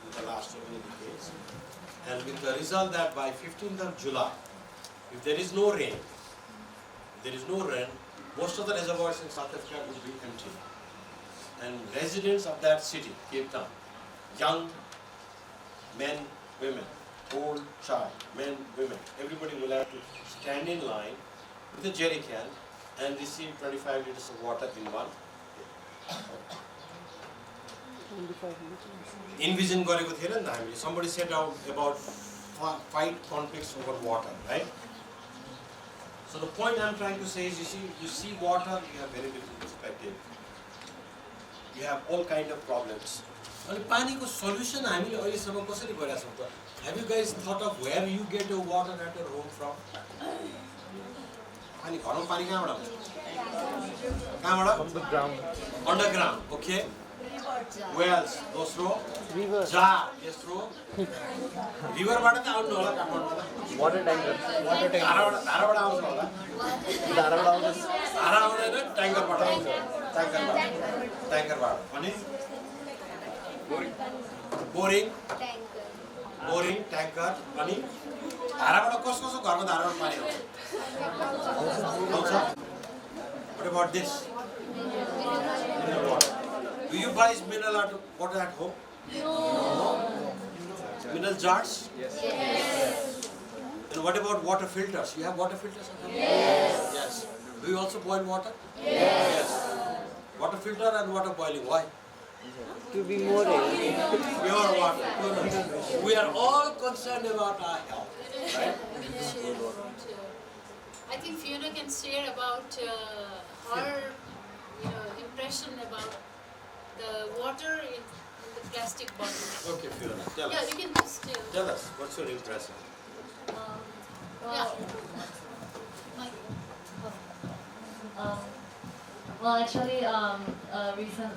in the last so many decades. And with the result that by 15th of July, if there is no rain, most of the reservoirs in South Africa will be empty. And residents of that city, Cape Town, young men, women, old, child, men, women, everybody will have to stand in line with a jerry can and receive 25 liters of water in one day. Envision गरेको थिएन नि त हामीले. Somebody said out about fight conflicts over water, right? So the point I'm trying to say is, you see water, you have very different perspective. You have all kind of problems. अनि पानीको solution हामीले अहिलेसम्म कसरी गरिरहेका छौँ त? Have you guys thought of where you get your water at your home from? अनि घरमा पानी कहाँबाट आउँछ? कहाँबाट? From the ground. Underground, okay. Wells, दोस्रो. River. Jar, तेस्रो. Riverबाट त आउनु होला काठमाडौँबाट. Water tanker. धाराबाट आउँछ होला. धाराबाट आउँछ. धारा आउँदैन, ट्याङ्करबाट आउँछ. ट्याङ्करबाट. अनि बोरिङ, ट्याङ्कर, अनि धाराबाट कसको घरमा धाराबाट पानी आउँछ? What about this? Mineral water. Do you buy mineral water at home? No. Mineral jars? Yes. And what about water filters? You have water filters at home? Yes. Do you also boil water? Yes. Water filter and water boiling. Why? To be more Pure water. We are all concerned about our health. Right? I think Fiona can share about her impression about the water in the plastic bottle. Okay, Fiona, tell Yeah, us. you can just Tell us, what's your impression? yeah. Um, Well, actually, a recent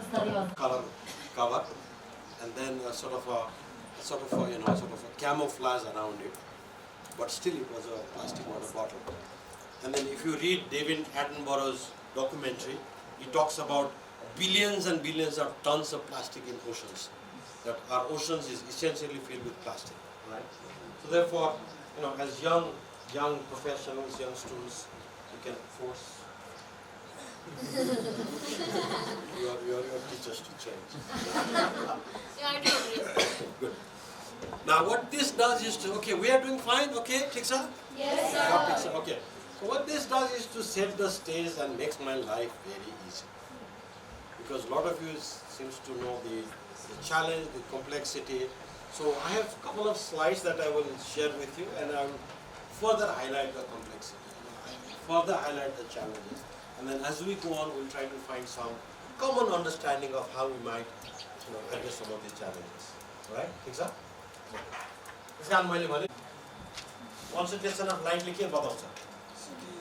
study was color cover, and then a sort of a camouflage around it, but still it was a plastic water bottle. And then if you read David Attenborough's documentary, he talks about billions and billions of tons of plastic in oceans. That our oceans is essentially filled with plastic, right? So therefore, as young professionals, young students, you can force your teachers to change. Yeah, I do agree. Good. Now what this does is to, okay, we are doing fine, okay, Tixa? Yes, sir. Yeah, Tixa, okay. So what this does is to set the stage and makes my life very easy. Because a lot of you seems to know the challenge, the complexity. So I have a couple of slides that I will share with you, and I will further highlight the complexity, further highlight the challenges. And then as we go on, we'll try to find some common understanding of how we might address some of these challenges. Right? Tixa? Tixa, मैले भने concentration of light लेके बताउँछ.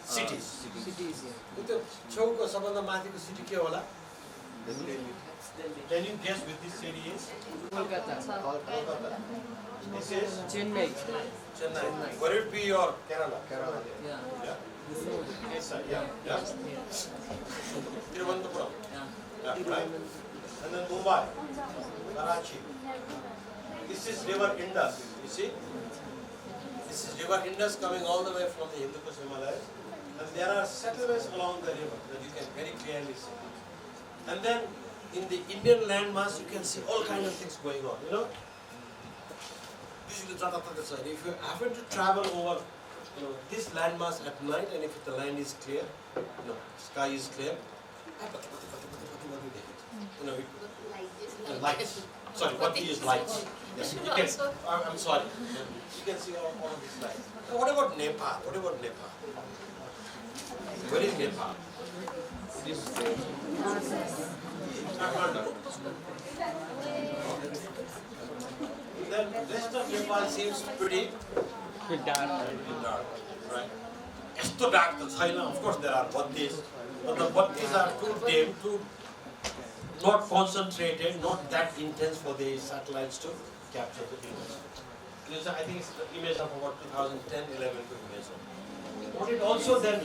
Cities. Cities, yeah. त्यो छेउको सबभन्दा माथिको city के होला? Can you guess which this city is? Kolkata. Kolkata. This is Chennai. Chennai. Would it be your Kerala? Yeah. Yeah. Yes, sir. Yeah. Yeah. Thiruvananthapuram. Yeah. Right. And then Mumbai, Karachi. This is River Indus. You see? This is River Indus coming all the way from the Hindu Kush Himalayas. And there are settlements along the river that you can very clearly see. And then in the Indian landmass, you can see all kinds of things going on. This is the Jatapata side. If you happen to travel over this landmass at night, and if the land is clear, sky is clear, lights. Sorry, what is lights? Yes, you can. I'm sorry. You can see all of these lights. Now, what about Nepal? What about Nepal? Where is Nepal? Then the rest of Nepal seems pretty dark, right? Esto dark to China, of course there are Buddhists, but the Buddhists are too dim, too not concentrated, not that intense for the satellites to capture the image. I think it's the image of about 2010-11 to image. What it also then,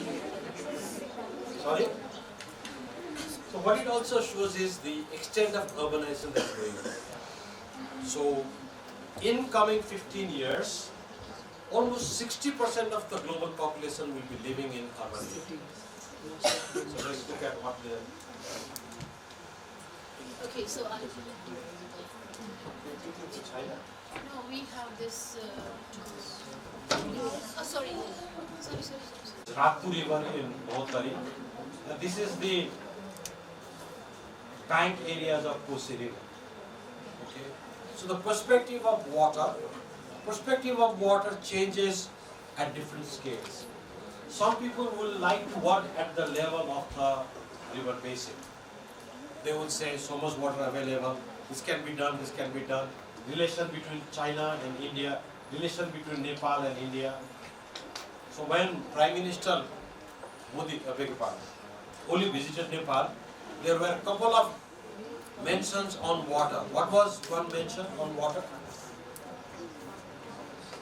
sorry? So what it also shows is the extent of urbanization that's going on. So in coming 15 years, almost 60% of the global population will be living in urban areas. So let's look at what the... Okay, so China? no, we have this. Sorry. Ragpur River in Bhottari. This is the bank areas of Kosi River. Okay. So the perspective of water changes at different scales. Some people will like to work at the level of the river basin. They would say so much water available, this can be done, this can be done. Relation between China and India, relation between Nepal and India. So when Prime Minister Modi, only visited Nepal, there were a couple of mentions on water. What was one mention on water?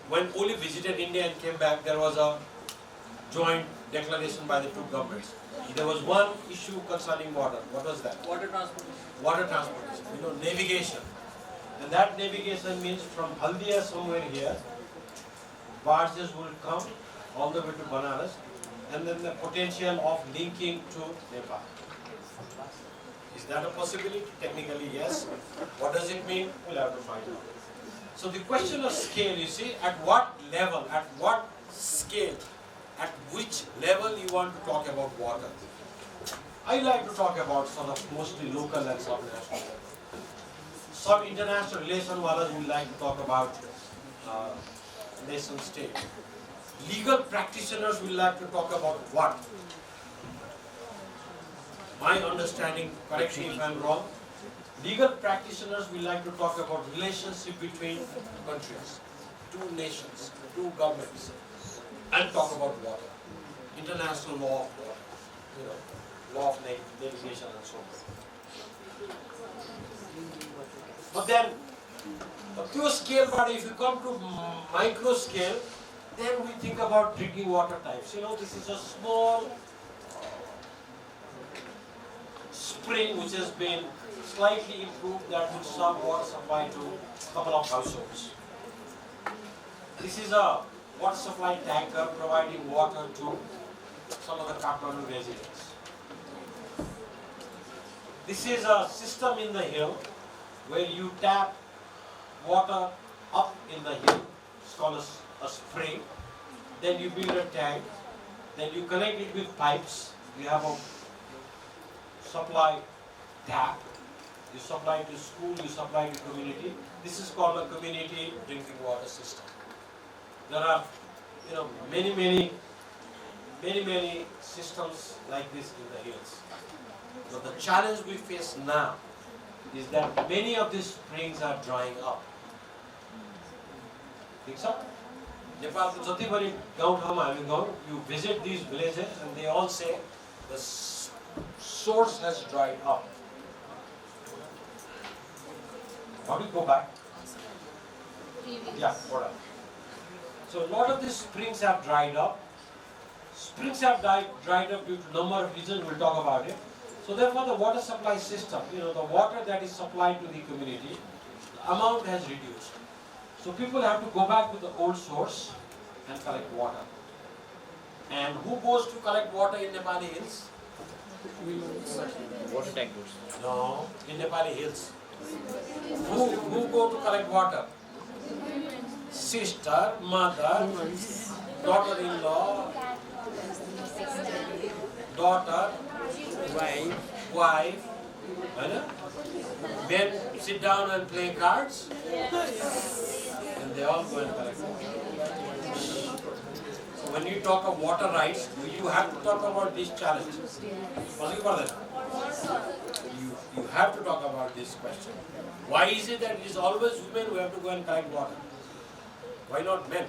When Oli visited India and came back, there was a joint declaration by the two governments. There was one issue concerning water. What was that? Water transportation. Water transportation. Navigation. And that navigation means from Haldia somewhere here, barges will come all the way to Banaras, and then the potential of linking to Nepal. Is that a possibility? Technically, yes. What does it mean? We'll have to find out. So the question of scale, you see, at what level, at what scale, at which level you want to talk about water? I like to talk about sort of mostly local and subnational. Some international relation wallahs will like to talk about nation state. Legal practitioners will like to talk about what? My understanding, correct me if I am wrong, legal practitioners will like to talk about relationship between countries, two nations, two governments, and talk about water, international law of water. law of negation and so on. But then, the pure scale, but if you come to micro scale, then we think about drinking water types. This is a small spring which has been slightly improved that would serve water supply to a couple of households. This is a water supply tanker providing water to some of the Kathmandu residents. This is a system in the hill where you tap water up in the hill. It's called a spring. Then you build a tank. Then you connect it with pipes. You have a supply tap. You supply to school, you supply to community. This is called a community drinking water system. There are, many systems like this in the hills. But the challenge we face now is that many of these springs are drying up. Think so? Nepalको जति पनि गाउँठाउँमा हामी गयौँ, you visit these villages and they all say the source has dried up. How do you go back? Yeah, alright. So a lot of these springs have dried up. Springs have dried up due to a number of reasons, we'll talk about it. So therefore the water supply system, the water that is supplied to the community, the amount has reduced. So people have to go back to the old source and collect water. And who goes to collect water in Nepali hills? Water tankers. No, in Nepali hills. Who go to collect water? Sister, mother, daughter-in-law, daughter, wife. Men sit down and play cards, and they all go and collect water. So when you talk of water rights, you have to talk about these challenges. You have to talk about this question. Why is it that it is always women who have to go and collect water? Why not men?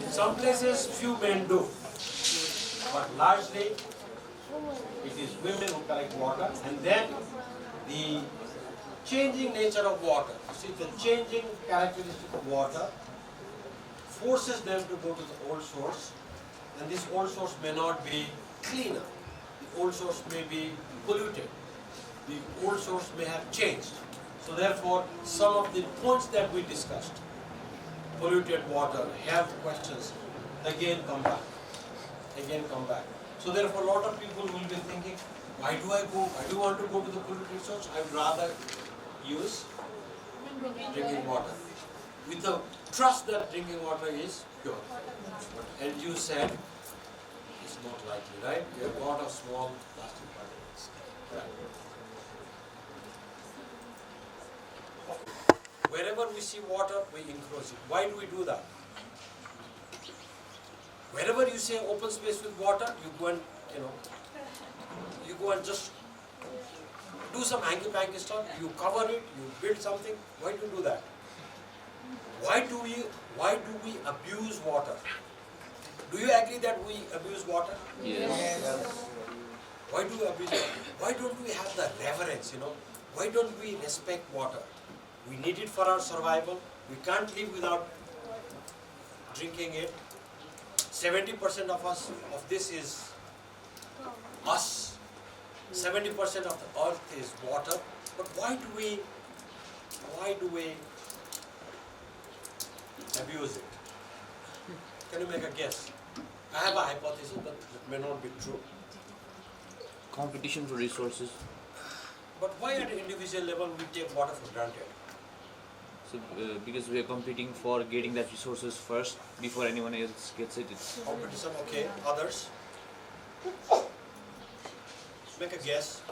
In some places, few men do. But largely, it is women who collect water. And then, the changing nature of water. You see, the changing characteristic of water forces them to go to the old source. And this old source may not be cleaner. The old source may be polluted. The old source may have changed. So therefore, some of the points that we discussed, polluted water, health questions, again come back. So therefore, a lot of people will be thinking, why do I want to go to the polluted source? I would rather use drinking water. With the trust that drinking water is pure. But as you said, it's not likely, right? We have a lot of small plastic particles. Right. Wherever we see water, we encroach it. Why do we do that? Wherever you say open space with water, you go and just do some hanky-panky stuff, you cover it, you build something. Why do you do that? Why do we abuse water? Do you agree that we abuse water? Yes. Why do we abuse water? Why don't we have the reverence, Why don't we respect water? We need it for our survival. We can't live without drinking it. 70% of this is us. 70% of the earth is water. But why do we abuse it? Can you make a guess? I have a hypothesis, but it may not be true. Competition for resources. But why at an individual level we take water for granted? So, because we are competing for getting that resources first before anyone else gets it. It's Competition, okay. Others? Make a guess.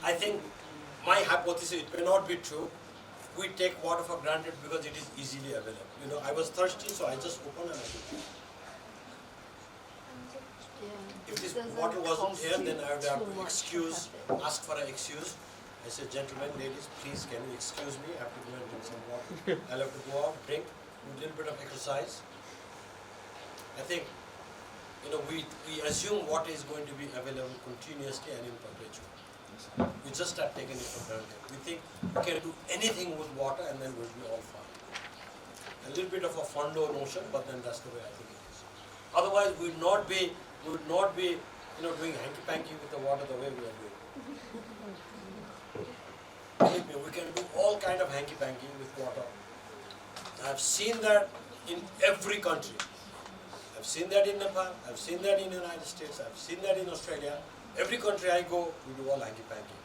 I think my hypothesis, it may not be true. We take water for granted because it is easily available. I was thirsty, so I just opened and I did it. If this water wasn't here, then I would have to ask for an excuse. I said, gentlemen, ladies, please can you excuse me? I have to go and drink some water. I'll have to go out, drink, do a little bit of exercise. I think we assume water is going to be available continuously and in perpetual. We just have taken it for granted. We think we can do anything with water and then we'll be all fine. A little bit of a fundo notion, but then that's the way I think it is. Otherwise, we would not be doing hanky-panky with the water the way we are doing. Believe me, we can do all kind of hanky-panky with water. I have seen that in every country. I've seen that in Nepal, I've seen that in the United States, I've seen that in Australia. Every country I go, we do all hanky-panky.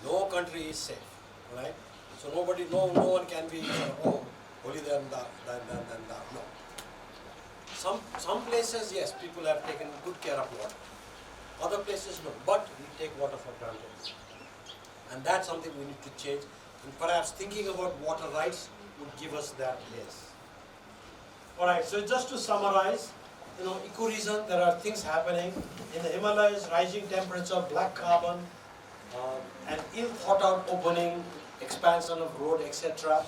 No country is safe, right? So no one can be, holy than that. No. Some places, yes, people have taken good care of water. Other places, no. But we take water for granted. And that's something we need to change. And perhaps thinking about water rights would give us that yes. Alright, so just to summarize, ecoregion, there are things happening. In the Himalayas, rising temperature, black carbon, and ill thought out opening, expansion of road, etc.,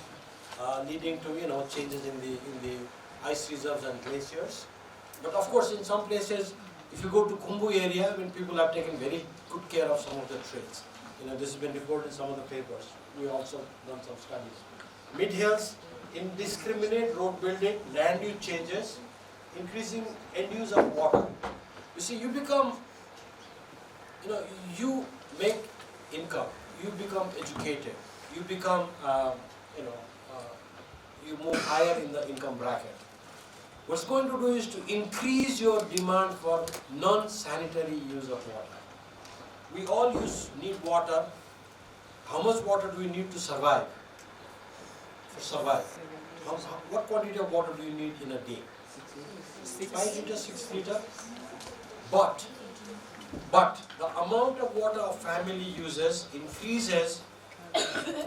leading to changes in the ice reserves and glaciers. But of course, in some places, if you go to Khumbu area, people have taken very good care of some of the trails. This has been reported in some of the papers. We also done some studies. Mid-hills, indiscriminate road building, land use changes, increasing end use of water. You see, you become, you make income, you become educated, you become, you move higher in the income bracket. What's going to do is to increase your demand for non-sanitary use of water. We all need water. How much water do we need to survive? What quantity of water do you need in a day? 5 liters, 6 liters? But the amount of water a family uses increases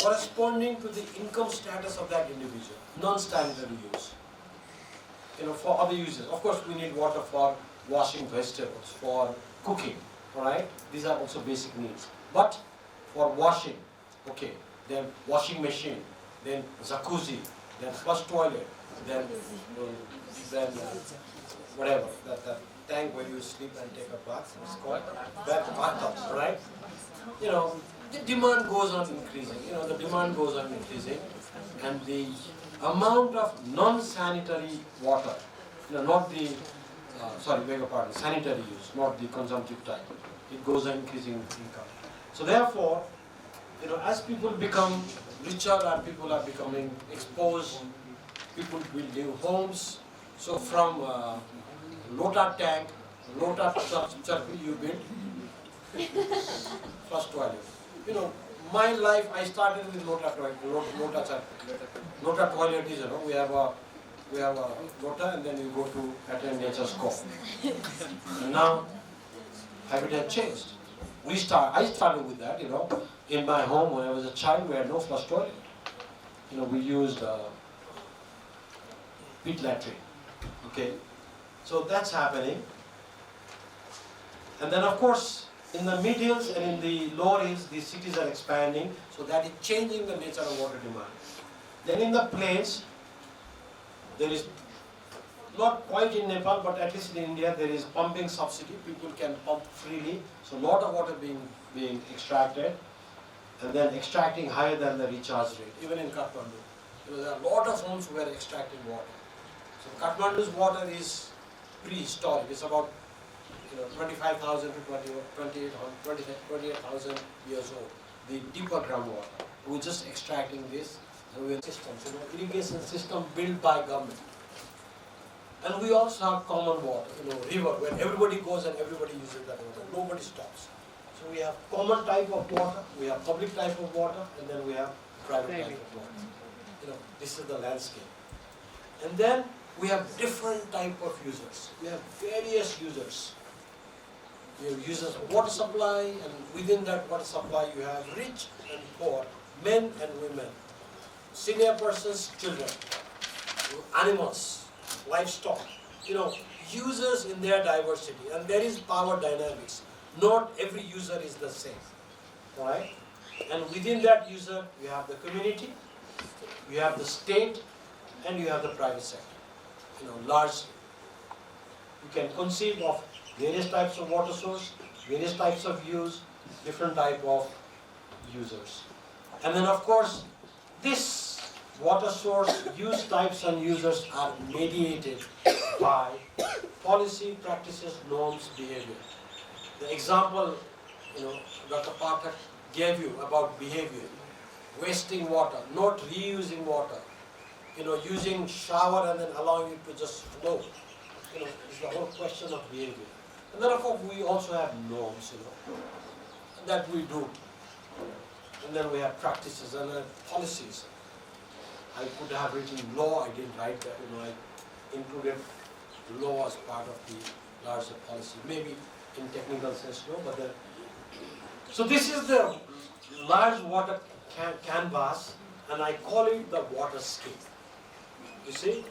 corresponding to the income status of that individual, non-sanitary use. For other uses. Of course, we need water for washing vegetables, for cooking, alright? These are also basic needs. But for washing, okay, then washing machine, then jacuzzi, then flush toilet, then whatever, that tank where you sleep and take a bath, it's called bathtub, right? The demand goes on increasing, the demand goes on increasing, and the amount of non-sanitary water, not the, sanitary use, not the consumptive type, it goes on increasing income. So therefore, as people become richer and people are becoming exposed, people build new homes. So from Lota tank, Lota circle you build, flush toilet. My life, I started with Lota toilet, Lota circle. Lota toilet is, we have a Lota and then we go to attend nature's call. And now, habit has changed. I started with that, in my home when I was a child, we had no flush toilet. We used pit latrine. Okay, so that's happening. And then of course, in the mid hills and in the lower hills, these cities are expanding, so that is changing the nature of water demand. Then in the plains, there is, not quite in Nepal, but at least in India, there is pumping subsidy. People can pump freely, so a lot of water being extracted, and then extracting higher than the recharge rate. Even in Kathmandu, there are a lot of homes who are extracting water. So Kathmandu's water is prehistoric. It's about 25,000 to 28,000 years old. The deeper groundwater. We're just extracting this, and we have systems, irrigation system built by government. And we also have common water, river, where everybody goes and everybody uses that water. Nobody stops. So we have common type of water, we have public type of water, and then we have private type of water. This is the landscape. And then we have different type of users. We have various users. You have users of water supply, and within that water supply you have rich and poor, men and women, senior persons, children, animals, livestock, users in their diversity, and there is power dynamics. Not every user is the same, right? And within that user, you have the community, you have the state, and you have the private sector, largely. You can conceive of various types of water source, various types of use, different type of users. And then of course, this water source, use types and users are mediated by policy, practices, norms, behavior. The example, Dr. Pathak gave you about behavior, wasting water, not reusing water, using shower and then allowing it to just flow. It's the whole question of behavior. And then of course we also have norms, that we do. And then we have practices and then policies. I could have written law, I didn't write that, I included law as part of the larger policy. Maybe in technical sense, no, but so this is the large water canvas, and I call it the waterscape. You see,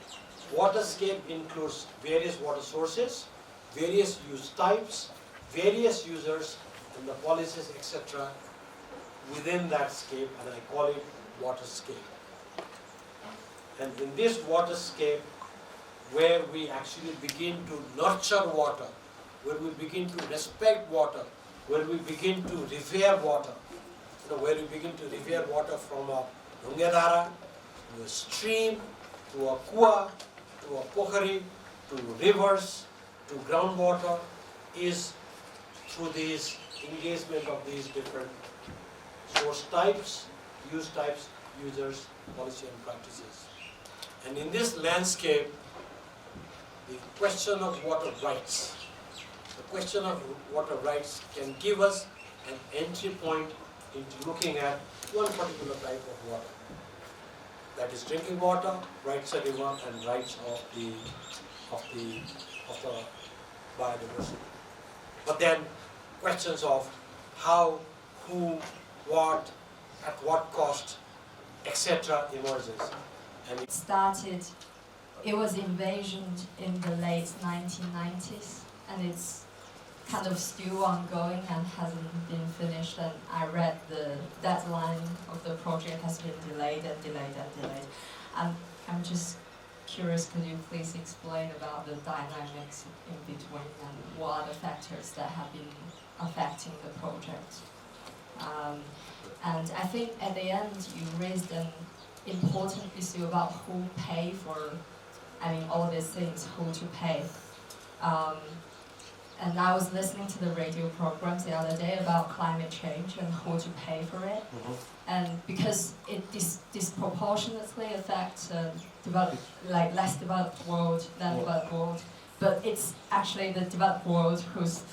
waterscape includes various water sources, various use types, various users, and the policies, etc. within that scape, and I call it waterscape. And in this waterscape, where we actually begin to nurture water, where we begin to respect water, where we begin to revere water, where we begin to revere water from a Dungadara, to a stream, to a kua, to a pokhari, to rivers, to groundwater, is through these engagement of these different source types, use types, users, policy and practices. And in this landscape, the question of water rights, can give us an entry point into looking at one particular type of water. That is drinking water, rights of river, and rights of the biodiversity. But then questions of how, who, what, at what cost, etc. emerges. And It was envisioned in the late 1990s, and it's kind of still ongoing and hasn't been finished. And I read the deadline of the project has been delayed and delayed and delayed. And I'm just curious, could you please explain about the dynamics in between and what are the factors that have been affecting the project? And I think at the end you raised an important issue about who pay for, all these things, who to pay. And I was listening to the radio programs the other day about climate change and who to pay for it. Mm-hmm. And because it disproportionately affects less developed world than developed world, but it's actually the developed world who's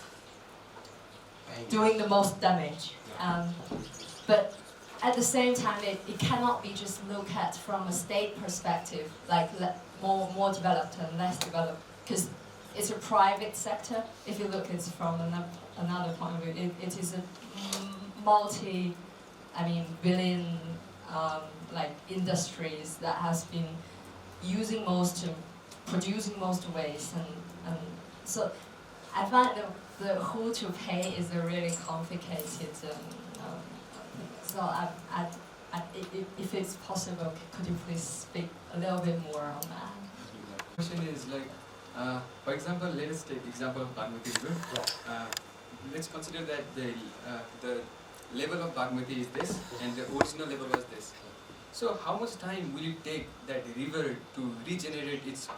doing the most damage. But at the same time, it cannot be just looked at from a state perspective, like more developed and less developed, because it's a private sector. If you look at it from another point of view, it is a billion industries that has been using producing most waste, and so I find the who to pay is a really complicated. So if it's possible, could you please speak a little bit more on that? The question is for example, let us take the example of Bagmati River. Let's consider that the level of Bagmati is this and the original level was this. So how much time will it take that river to regenerate its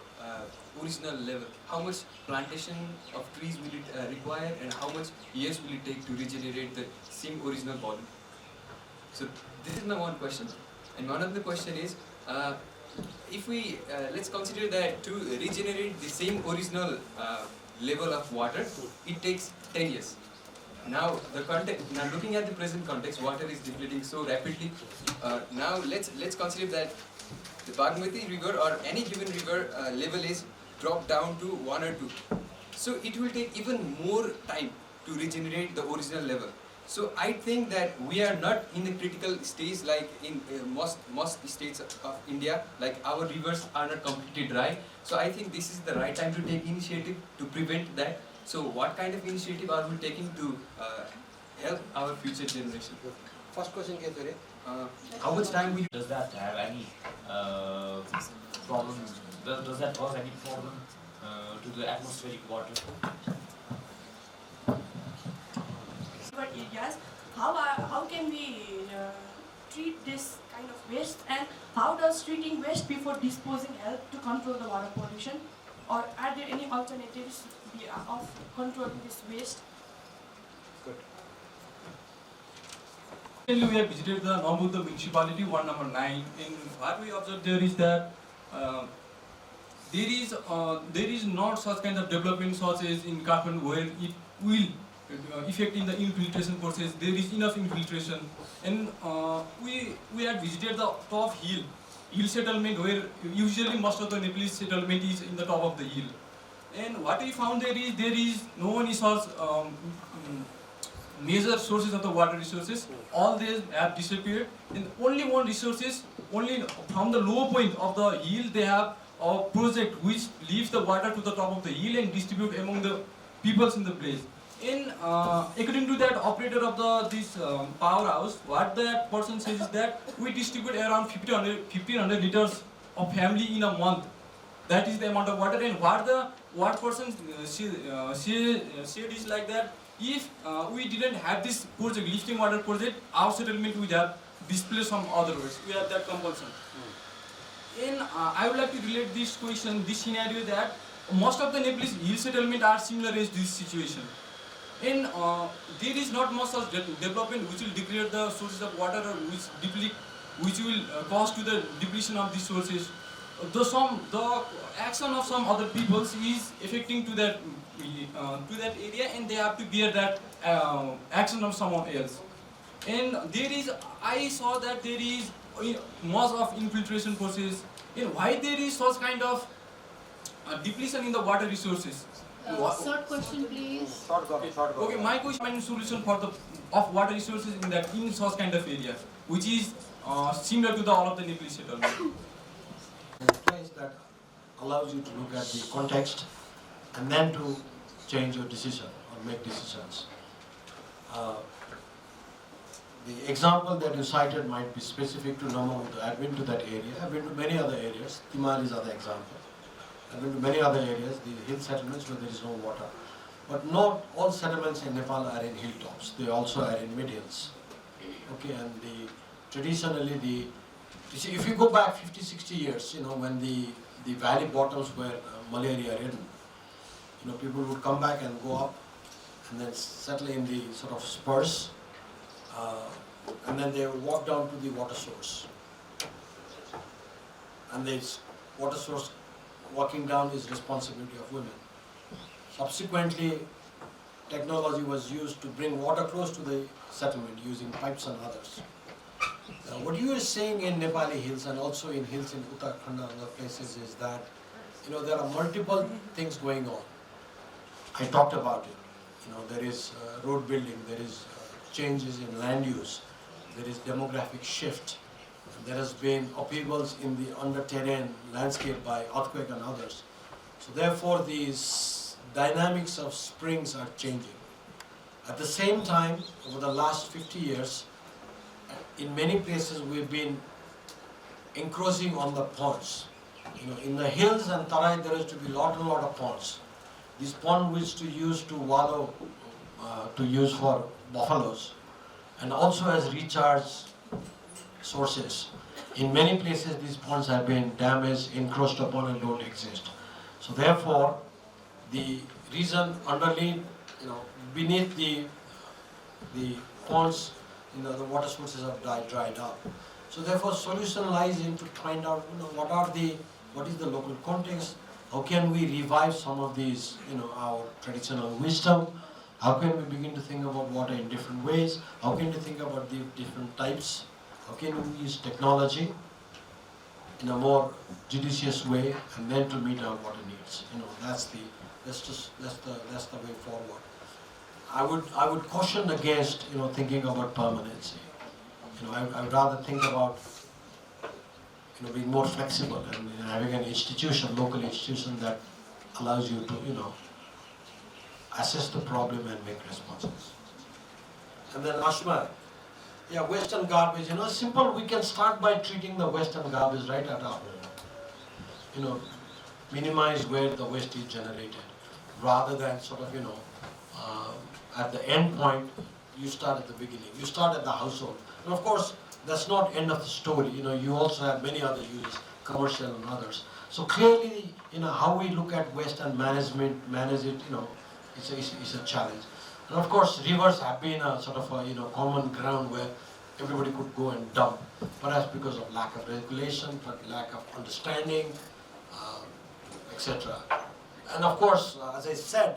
original level? How much plantation of trees will it require, and how much years will it take to regenerate the same original body? So this is my one question. And one other question is, if we let's consider that to regenerate the same original level of water, it takes 10 years. Now looking at the present context, water is depleting so rapidly. Now let's consider that the Bagmati river or any given river level is dropped down to 1 or 2. So it will take even more time to regenerate the original level. So I think that we are not in the critical stage like in most states of India, like our rivers are not completely dry. So I think this is the right time to take initiative to prevent that. So what kind of initiative are we taking to help our future generation? First question, How much time will Does that have any problem? Does that cause any problem to the atmospheric water. Areas, how can we treat this kind of waste, and how does treating waste before disposing help to control the water pollution, or are there any alternatives of controlling this waste? Recently, we have visited the Nambuddha municipality, ward number 9. In what we observed there is that there is not such kind of development such as in Kathmandu where it will effect in the infiltration process. There is enough infiltration, and we had visited the top hill settlement where usually most of the Nepalese settlement is in the top of the hill. And what we found there is no one is such major sources of the water resources. All these have disappeared, and only one resources, only from the low point of the hill they have a project which leaves the water to the top of the hill and distribute among the peoples in the place. In according to that operator of this powerhouse, what that person says is that we distribute around 1500 liters of family in a month. That is the amount of water. And what person said is like that, if we didn't have this project, lifting water project, our settlement would have displaced some other ways. We have that compulsion. And I would like to relate this question, this scenario, that most of the Nepalese hill settlement are similar as this situation. And there is not much such development which will degrade the sources of water, or which will cause to the depletion of these sources. The action of some other peoples is affecting to that area, and they have to bear that action of someone else. And I saw that there is much of infiltration process, and why there is such kind of depletion in the water resources. Third question, please. Okay, my question and solution for of water resources in such kind of area, which is similar to all of the Nepalese settlement. A place that allows you to look at the context and then to change your decision or make decisions. The example that you cited might be specific to Nambuddha. I've been to that area. I've been to many other areas. Timar is other example. I've been to many other areas, the hill settlements where there is no water. But not all settlements in Nepal are in hilltops. They also are in mid-hills. Okay, and traditionally, you see, if you go back 50, 60 years, when the valley bottoms were malaria-ridden, people would come back and go up and then settle in the sort of spurs, and then they would walk down to the water source. And this water source, walking down is responsibility of women. Subsequently, technology was used to bring water close to the settlement using pipes and others. What you are saying in Nepali hills and also in hills in Uttarakhand and other places is that there are multiple things going on. I talked about it. There is road building, there is changes in land use, there is demographic shift, there has been upheavals in the under-terrain landscape by earthquake and others. So therefore these dynamics of springs are changing. At the same time, over the last 50 years, in many places we've been encroaching on the ponds. In the hills and Tarai there is to be lot of ponds. These ponds which to use to wallow, to use for buffaloes, and also as recharge sources. In many places these ponds have been damaged, encroached upon, and don't exist. So therefore, the reason underneath, beneath the ponds, the water sources have dried up. So therefore, solution lies into find out, what is the local context, how can we revive some of these, our traditional wisdom, how can we begin to think about water in different ways, how can we think about the different types, how can we use technology in a more judicious way, and then to meet our water needs. That's the way forward. I would caution against thinking about permanency. I would rather think about being more flexible and having an institution, local institution that allows you to assess the problem and make responses. And then Ashma, waste and garbage. Simple. We can start by treating the waste and garbage right at our home. minimize where the waste is generated, rather than sort of, at the end point, you start at the beginning. You start at the household. And of course, that's not end of the story. You also have many other uses, commercial and others. So clearly, how we look at waste and manage it, it's a challenge. And of course, rivers have been a sort of a, common ground where everybody could go and dump, perhaps because of lack of regulation, but lack of understanding, etc. And of course, as I said,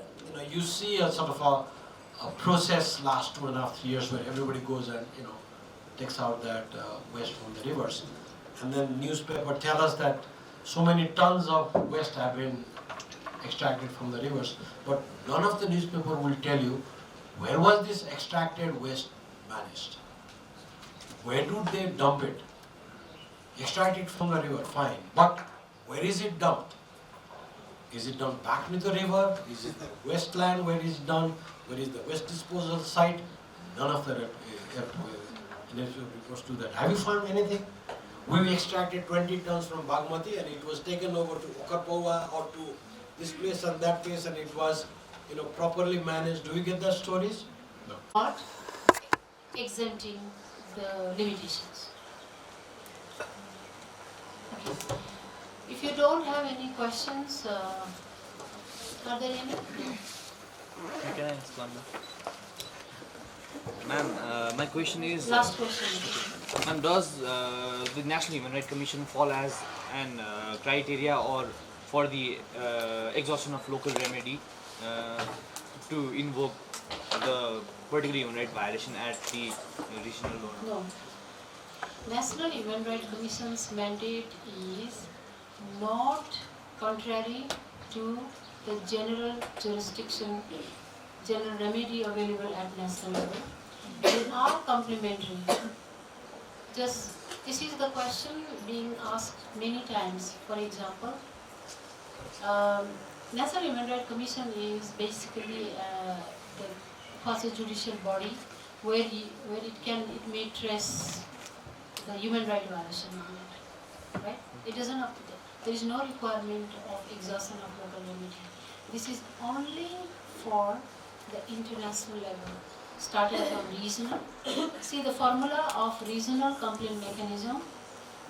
you see a sort of a process last 2.5 3 years where everybody goes and takes out that waste from the rivers, and then newspaper tell us that so many tons of waste have been extracted from the rivers, but none of the newspaper will tell you where was this extracted waste managed. Where do they dump it? Extract it from the river, fine, but where is it dumped? Is it dumped back into the river? Is it the wasteland where it is done? Where is the waste disposal site? None of the reports do that. Have you found anything? We extracted 20 tons from Bagmati and it was taken over to Okarpawa or to this place and that place, and it was properly managed. Do you get the stories? No. Not exempting the limitations. Okay. If you don't have any questions, are there any? Can I ask one more? Ma'am, my question is... Last question. Ma'am, does the National Human Rights Commission fall as an criteria or for the exhaustion of local remedy to invoke the particular human rights violation at the regional level? No. National Human Rights Commission's mandate is not contrary to the general jurisdiction, general remedy available at national level. They are complementary. Just, this is the question being asked many times. For example, National Human Rights Commission is basically the quasi-judicial body where it may trace the human rights violation on it, right? It doesn't have to, there is no requirement of exhaustion of local remedy. This is only for the international level, starting from regional. See, the formula of regional complaint mechanism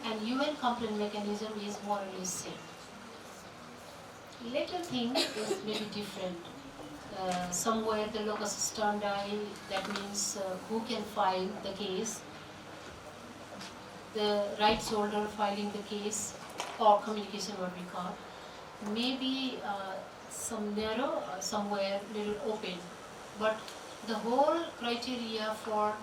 and UN complaint mechanism is more or less same. Little thing is maybe different. Somewhere the locus standi, that means who can file the case, the rights holder filing the case, or communication what we call, maybe some narrow, somewhere little open, but the whole criteria for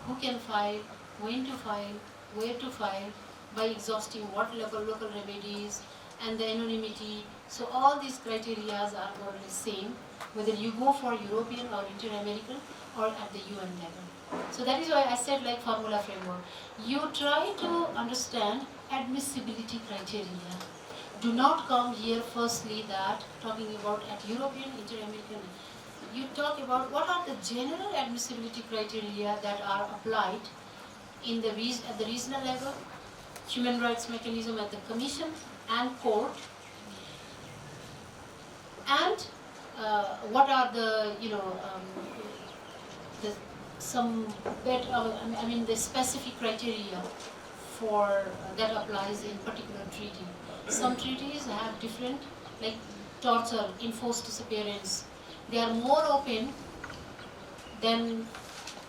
who can file, when to file, where to file, by exhausting what local remedies, and the anonymity. So all these criteria are more or less same, whether you go for European or Inter-American or at the UN level. So that is why I said like formula framework. You try to understand admissibility criteria. Do not come here firstly that talking about at European, Inter-American. You talk about what are the general admissibility criteria that are applied in at the regional level, human rights mechanism at the Commission and court, and what are the the specific criteria for that applies in particular treaty. Some treaties have different, like torture, enforced disappearance. They are more open than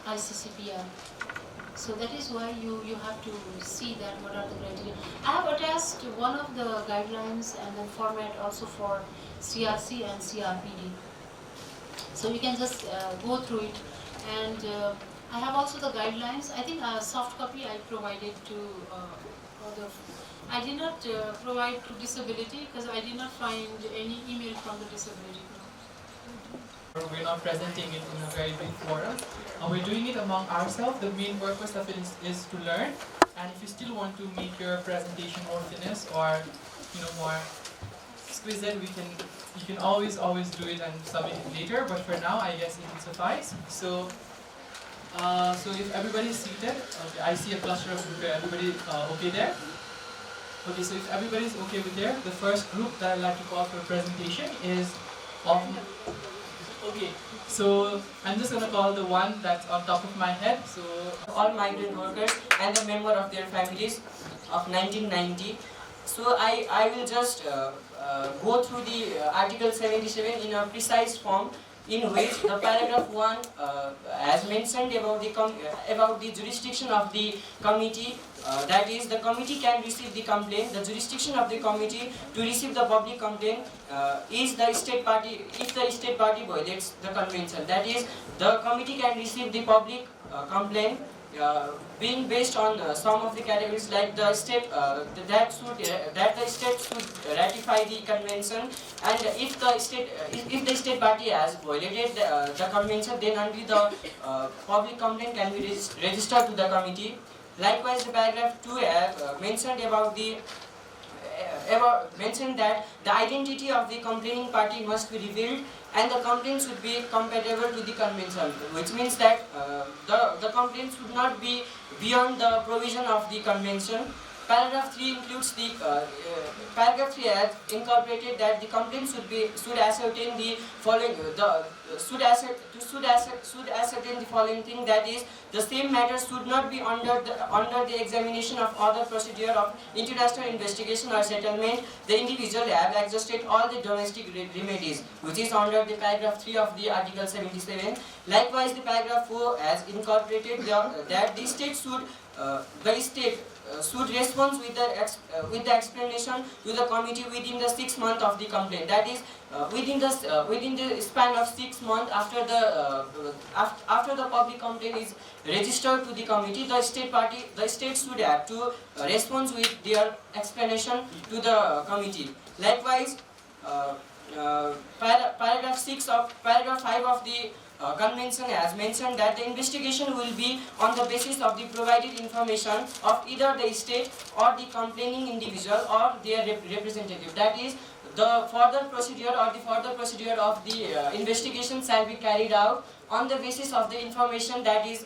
ICCPR. So that is why you have to see that what are the criteria. I have attached one of the guidelines and then format also for CRC and CRPD. So you can just go through it. And I have also the guidelines. I think a soft copy I provided to other. I did not provide to disability because I did not find any email from the disability group. We're not presenting it in a very big forum. We're doing it among ourselves. The main purpose of it is to learn. And if you still want to make your presentation more finished or more exquisite, you can always do it and submit it later. But for now, I guess it will suffice. So if everybody is seated, okay, I see a cluster of everybody okay there. Okay, so if everybody's okay with there, the first group that I'd like to call for a presentation is okay, so I'm just gonna call the one that's on top of my head. So all migrant workers and a member of their families of 1990. So I will just go through the Article 77 in a precise form, in which the paragraph 1 has mentioned about the jurisdiction of the committee. That is, the committee can receive the complaint. The jurisdiction of the committee to receive the public complaint is the state party, if the state party violates the convention. That is, the committee can receive the public complaint being based on some of the categories, like the state that the state should ratify the convention, and if the state party has violated the convention, then only the public complaint can be registered to the committee. Likewise, the paragraph 2 mentioned mentioned that the identity of the complaining party must be revealed and the complaint should be compatible to the convention, which means that the complaint should not be beyond the provision of the convention. Paragraph 3 includes the paragraph 3 has incorporated that the complaint should ascertain the following should ascertain the following thing, that is, the same matter should not be under the examination of other procedure of international investigation or settlement. The individual have exhausted all the domestic remedies, which is under the paragraph 3 of the Article 77. Likewise, the paragraph 4 has incorporated that the state should respond with the explanation to the committee within the 6 months of the complaint. That is, within the span of 6 months after the public complaint is registered to the committee, the state should have to respond with their explanation to the committee. Likewise, paragraph 5 of the convention has mentioned that the investigation will be on the basis of the provided information of either the state or the complaining individual or their representative. That is, the further procedure of the investigation shall be carried out on the basis of the information that is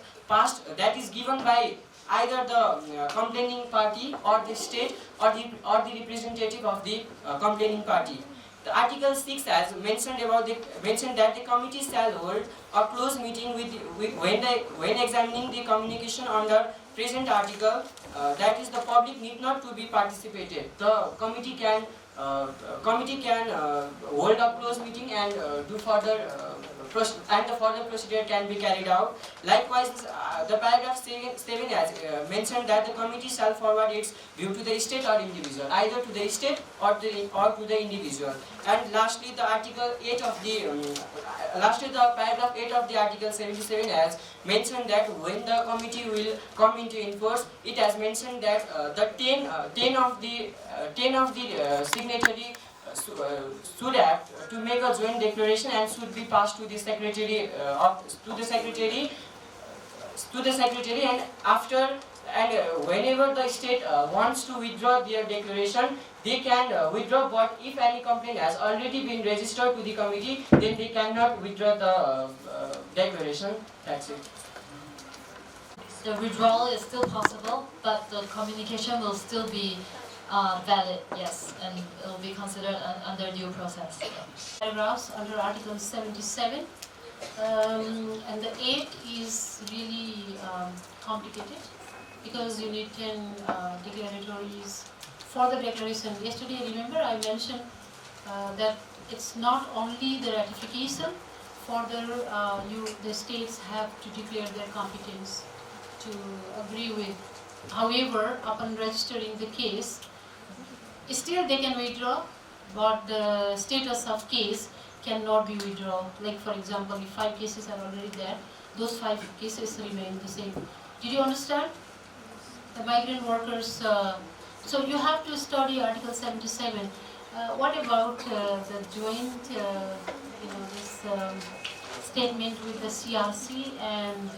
given by either the complaining party or the state or the representative of the complaining party. The Article 6 has mentioned that the committee shall hold a closed meeting when examining the communication under present article. That is, the public need not to be participated. The committee can hold a closed meeting and do further and the further procedure can be carried out. Likewise, the paragraph 7 has mentioned that the committee shall forward its view to the state or individual, either to the state or to the individual. And lastly, the paragraph 8 of the Article 77 has mentioned that when the committee will come into enforce, it has mentioned that the 10 of the signatory should have to make a joint declaration and should be passed to the secretary and whenever the state wants to withdraw their declaration, they can withdraw, but if any complaint has already been registered to the committee, then they cannot withdraw the declaration. That's it. The withdrawal is still possible, but the communication will still be valid, yes, and it will be considered under due process. Paragraphs under Article 77, and the 8 is really complicated because you need 10 declaratories for the declaration. Yesterday, remember, I mentioned that it's not only the ratification, further the states have to declare their competence to agree with. However, upon registering the case, still they can withdraw, but the status of case cannot be withdrawn. Like, for example, if 5 cases are already there, those 5 cases remain the same. Did you understand? The migrant workers, so you have to study Article 77. What about the joint, this statement with the CRC and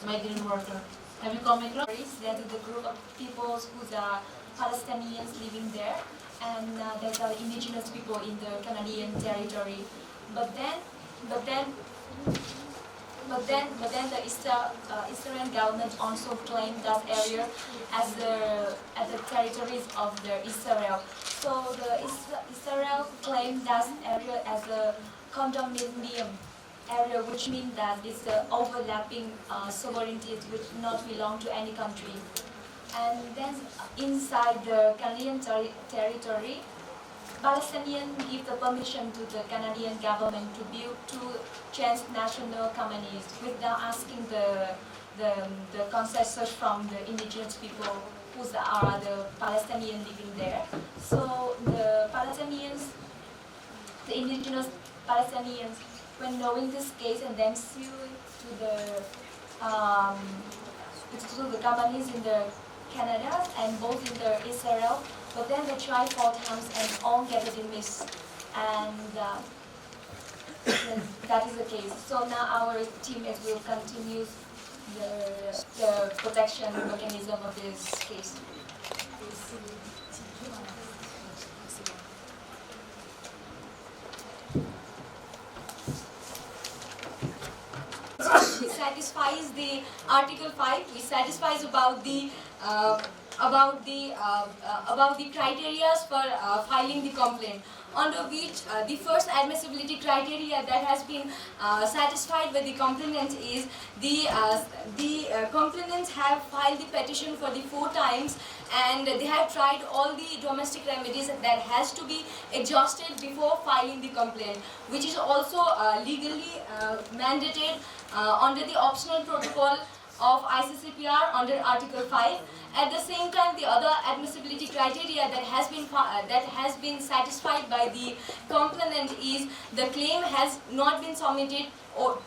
migrant worker? Have you come across? There is the group of people who are Palestinians living there, and there's are indigenous people in the Canadian territory. But then but then the Israeli government also claimed that area as the territories of the Israel. So the Israel claimed that area as a condominium area, which means that it's overlapping sovereignties which not belong to any country. And then inside the Canadian territory, Palestinians give the permission to the Canadian government to build two transnational companies without asking the consensus from the indigenous people who are the Palestinians living there. So the indigenous Palestinians, when knowing this case and then sued to the companies in the Canada and both in the Israel, but then they try 4 times and all get dismissed, and that is the case. So now our teammates will continue the protection mechanism of this case. It satisfies the Article 5. It satisfies about the criteria for filing the complaint, under which the first admissibility criteria that has been satisfied by the complainant is the complainants have filed the petition for the 4 times, and they have tried all the domestic remedies that has to be exhausted before filing the complaint, which is also legally mandated under the optional protocol of ICCPR under Article 5. At the same time, the other admissibility criteria that has been satisfied by the complainant is the claim has not been submitted or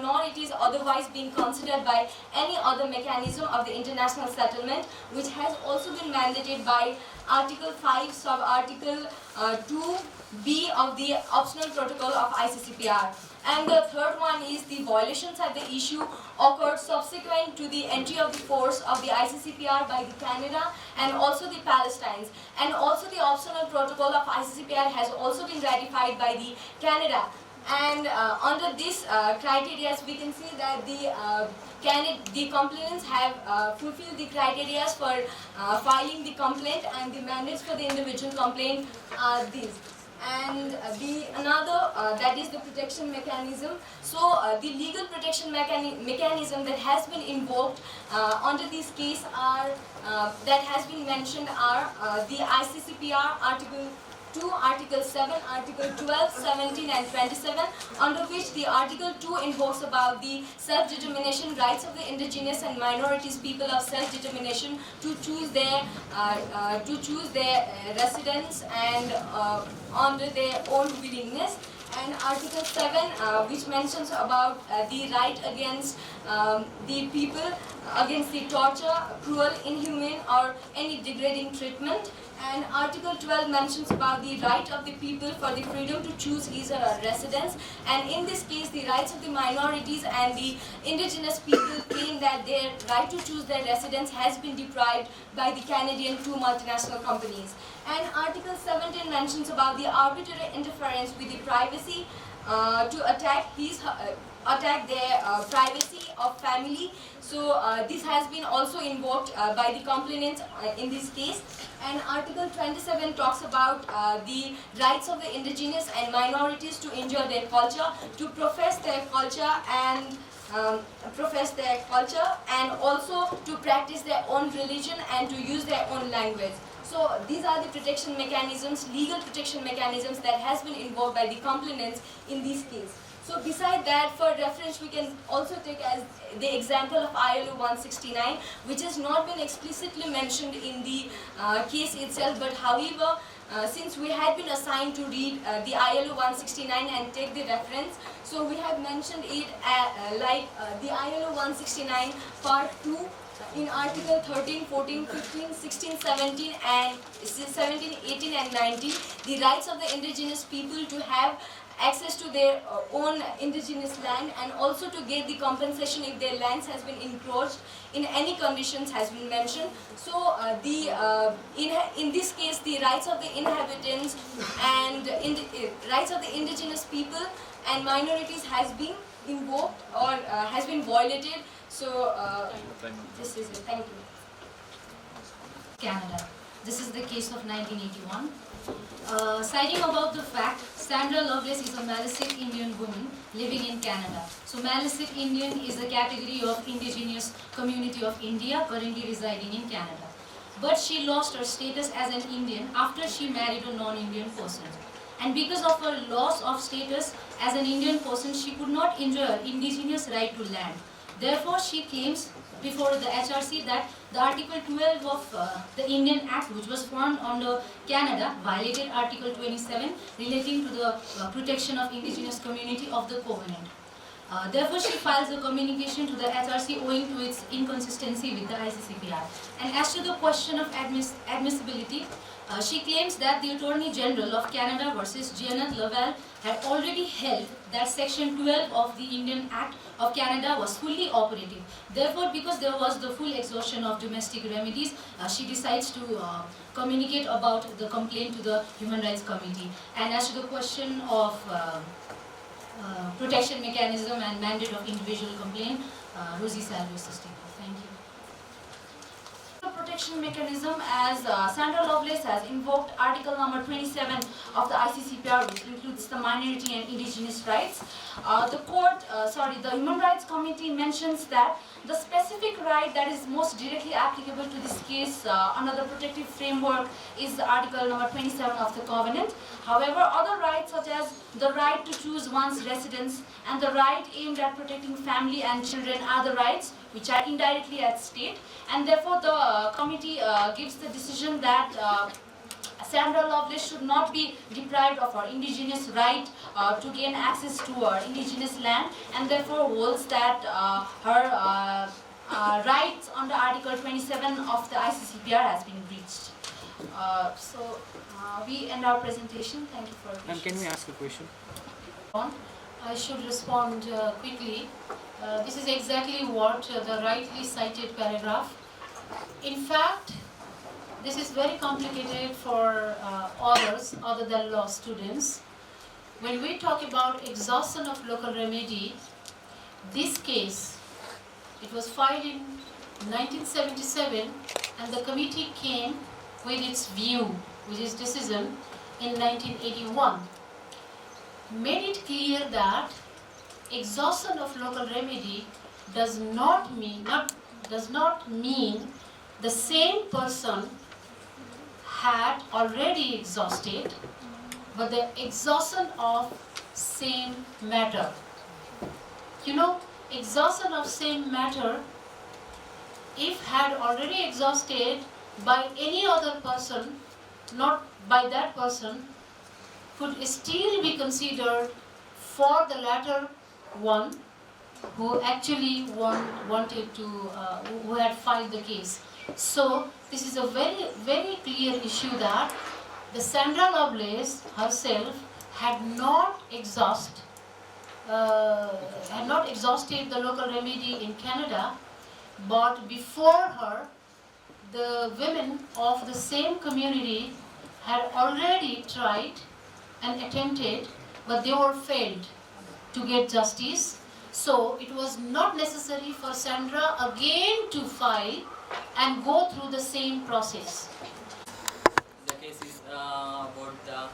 nor it is otherwise being considered by any other mechanism of the international settlement, which has also been mandated by Article 5 sub-article 2b of the optional protocol of ICCPR. And the third one is the violations at the issue occurred subsequent to the entry of the force of the ICCPR by the Canada and also the Palestinians. And also the optional protocol of ICCPR has also been ratified by the Canada. And under this criteria, we can see that the complainants have fulfilled the criteria for filing the complaint, and the mandates for the individual complaint are these. And that is the protection mechanism. So the legal protection mechanism that has been invoked under this case are that has been mentioned are the ICCPR Article 2, Article 7, Article 12, 17 and 27, under which the Article 2 invokes about the self-determination rights of the indigenous and minorities people of self-determination to choose their residence and under their own willingness. And Article 7, which mentions about the right against the people, against the torture, cruel, inhumane or any degrading treatment. And Article 12 mentions about the right of the people for the freedom to choose his or her residence. And in this case, the rights of the minorities and the indigenous people claim that their right to choose their residence has been deprived by the Canadian 2 multinational companies. And Article 17 mentions about the arbitrary interference with the privacy to attack their privacy of family. So this has been also invoked by the complainants in this case. And Article 27 talks about the rights of the indigenous and minorities to enjoy their culture, to profess their culture and also to practice their own religion and to use their own language. So these are the protection mechanisms, legal protection mechanisms that has been invoked by the complainants in this case. So beside that, for reference, we can also take as the example of ILO 169, which has not been explicitly mentioned in the case itself, but however, since we had been assigned to read the ILO 169 and take the reference, so we have mentioned it the ILO 169 part 2 in Article 13, 14, 15, 16, 17 and 17, 18 and 19, the rights of the indigenous people to have access to their own indigenous land and also to get the compensation if their lands has been encroached in any conditions has been mentioned. So in this case, the rights of the inhabitants and rights of the indigenous people and minorities has been invoked or has been violated. So this is it. Thank you. Canada. This is the case of 1981. Citing about the fact, Sandra Lovelace is a Maliseet Indian woman living in Canada. So Maliseet Indian is a category of indigenous community of India currently residing in Canada. But she lost her status as an Indian after she married a non-Indian person. And because of her loss of status as an Indian person, she could not enjoy her indigenous right to land. Therefore, she claims before the HRC that the Article 12 of the Indian Act, which was formed under Canada, violated Article 27 relating to the protection of indigenous community of the Covenant. Therefore, she files a communication to the HRC owing to its inconsistency with the ICCPR. And as to the question of admissibility, she claims that the Attorney General of Canada versus Janet Laval had already held that Section 12 of the Indian Act of Canada was fully operative. Therefore, because there was the full exhaustion of domestic remedies, she decides to communicate about the complaint to the Human Rights Committee. And as to the question of protection mechanism and mandate of individual complaint, Rosie Salvo is assisting. Thank you. Protection mechanism, as Sandra Lovelace has invoked Article number 27 of the ICCPR, which includes the minority and indigenous rights. The Human Rights Committee mentions that the specific right that is most directly applicable to this case under the protective framework is Article number 27 of the Covenant. However, other rights such as the right to choose one's residence and the right aimed at protecting family and children are the rights which are indirectly at stake, and therefore the committee gives the decision that Sandra Lovelace should not be deprived of her indigenous right to gain access to her indigenous land, and therefore holds that her rights under Article 27 of the ICCPR has been breached. We end our presentation. Thank you for your patience. Ma'am, can we ask a question? I should respond quickly. This is exactly what the rightly cited paragraph. In fact, this is very complicated for others other than law students. When we talk about exhaustion of local remedy, this case, it was filed in 1977 and the committee came with its view, with its decision in 1981. Made it clear that exhaustion of local remedy does not mean the same person had already exhausted, but the exhaustion of same matter. You know, exhaustion of same matter, if had already exhausted by any other person, not by that person, could still be considered for the latter one who actually wanted to, who had filed the case. So this is a very, very clear issue that the Sandra Lovelace herself had not exhausted the local remedy in Canada, but before her, the women of the same community had already tried and attempted, but they were failed to get justice. So it was not necessary for Sandra again to file and go through the same process. The case is about the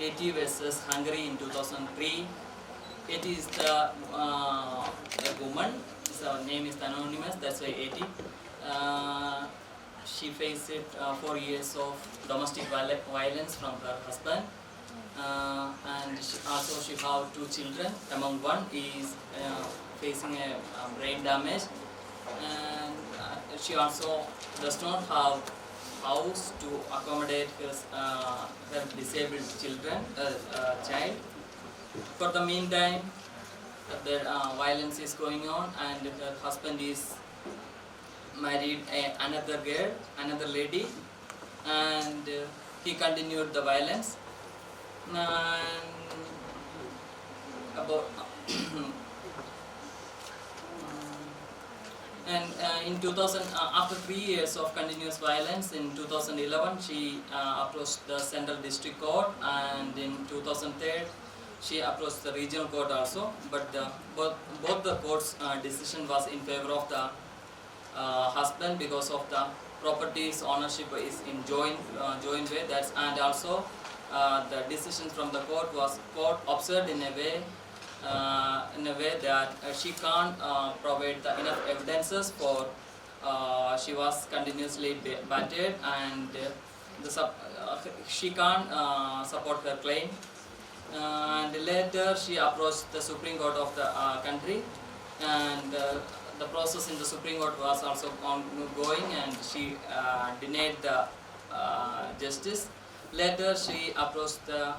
AT versus Hungary in 2003. It is the a woman. Her name is anonymous. That's why AT. She faced 4 years of domestic violence from her husband. And she have 2 children. Among one is facing a brain damage, and she also does not have house to accommodate her disabled child. For the meantime, the violence is going on, and her husband is married another girl, another lady, and he continued the violence. In 2000, after 3 years of continuous violence, in 2011 she approached the Central District Court, and in 2003 she approached the regional court also, but both the courts' decision was in favor of the husband because of the property's ownership is in joint way. And also the decision from the court observed in a way that she can't provide the enough evidences for she was continuously battered, and she can't support her claim. And later she approached the Supreme Court of the country, and the process in the Supreme Court was also ongoing, and she denied the justice. Later she approached the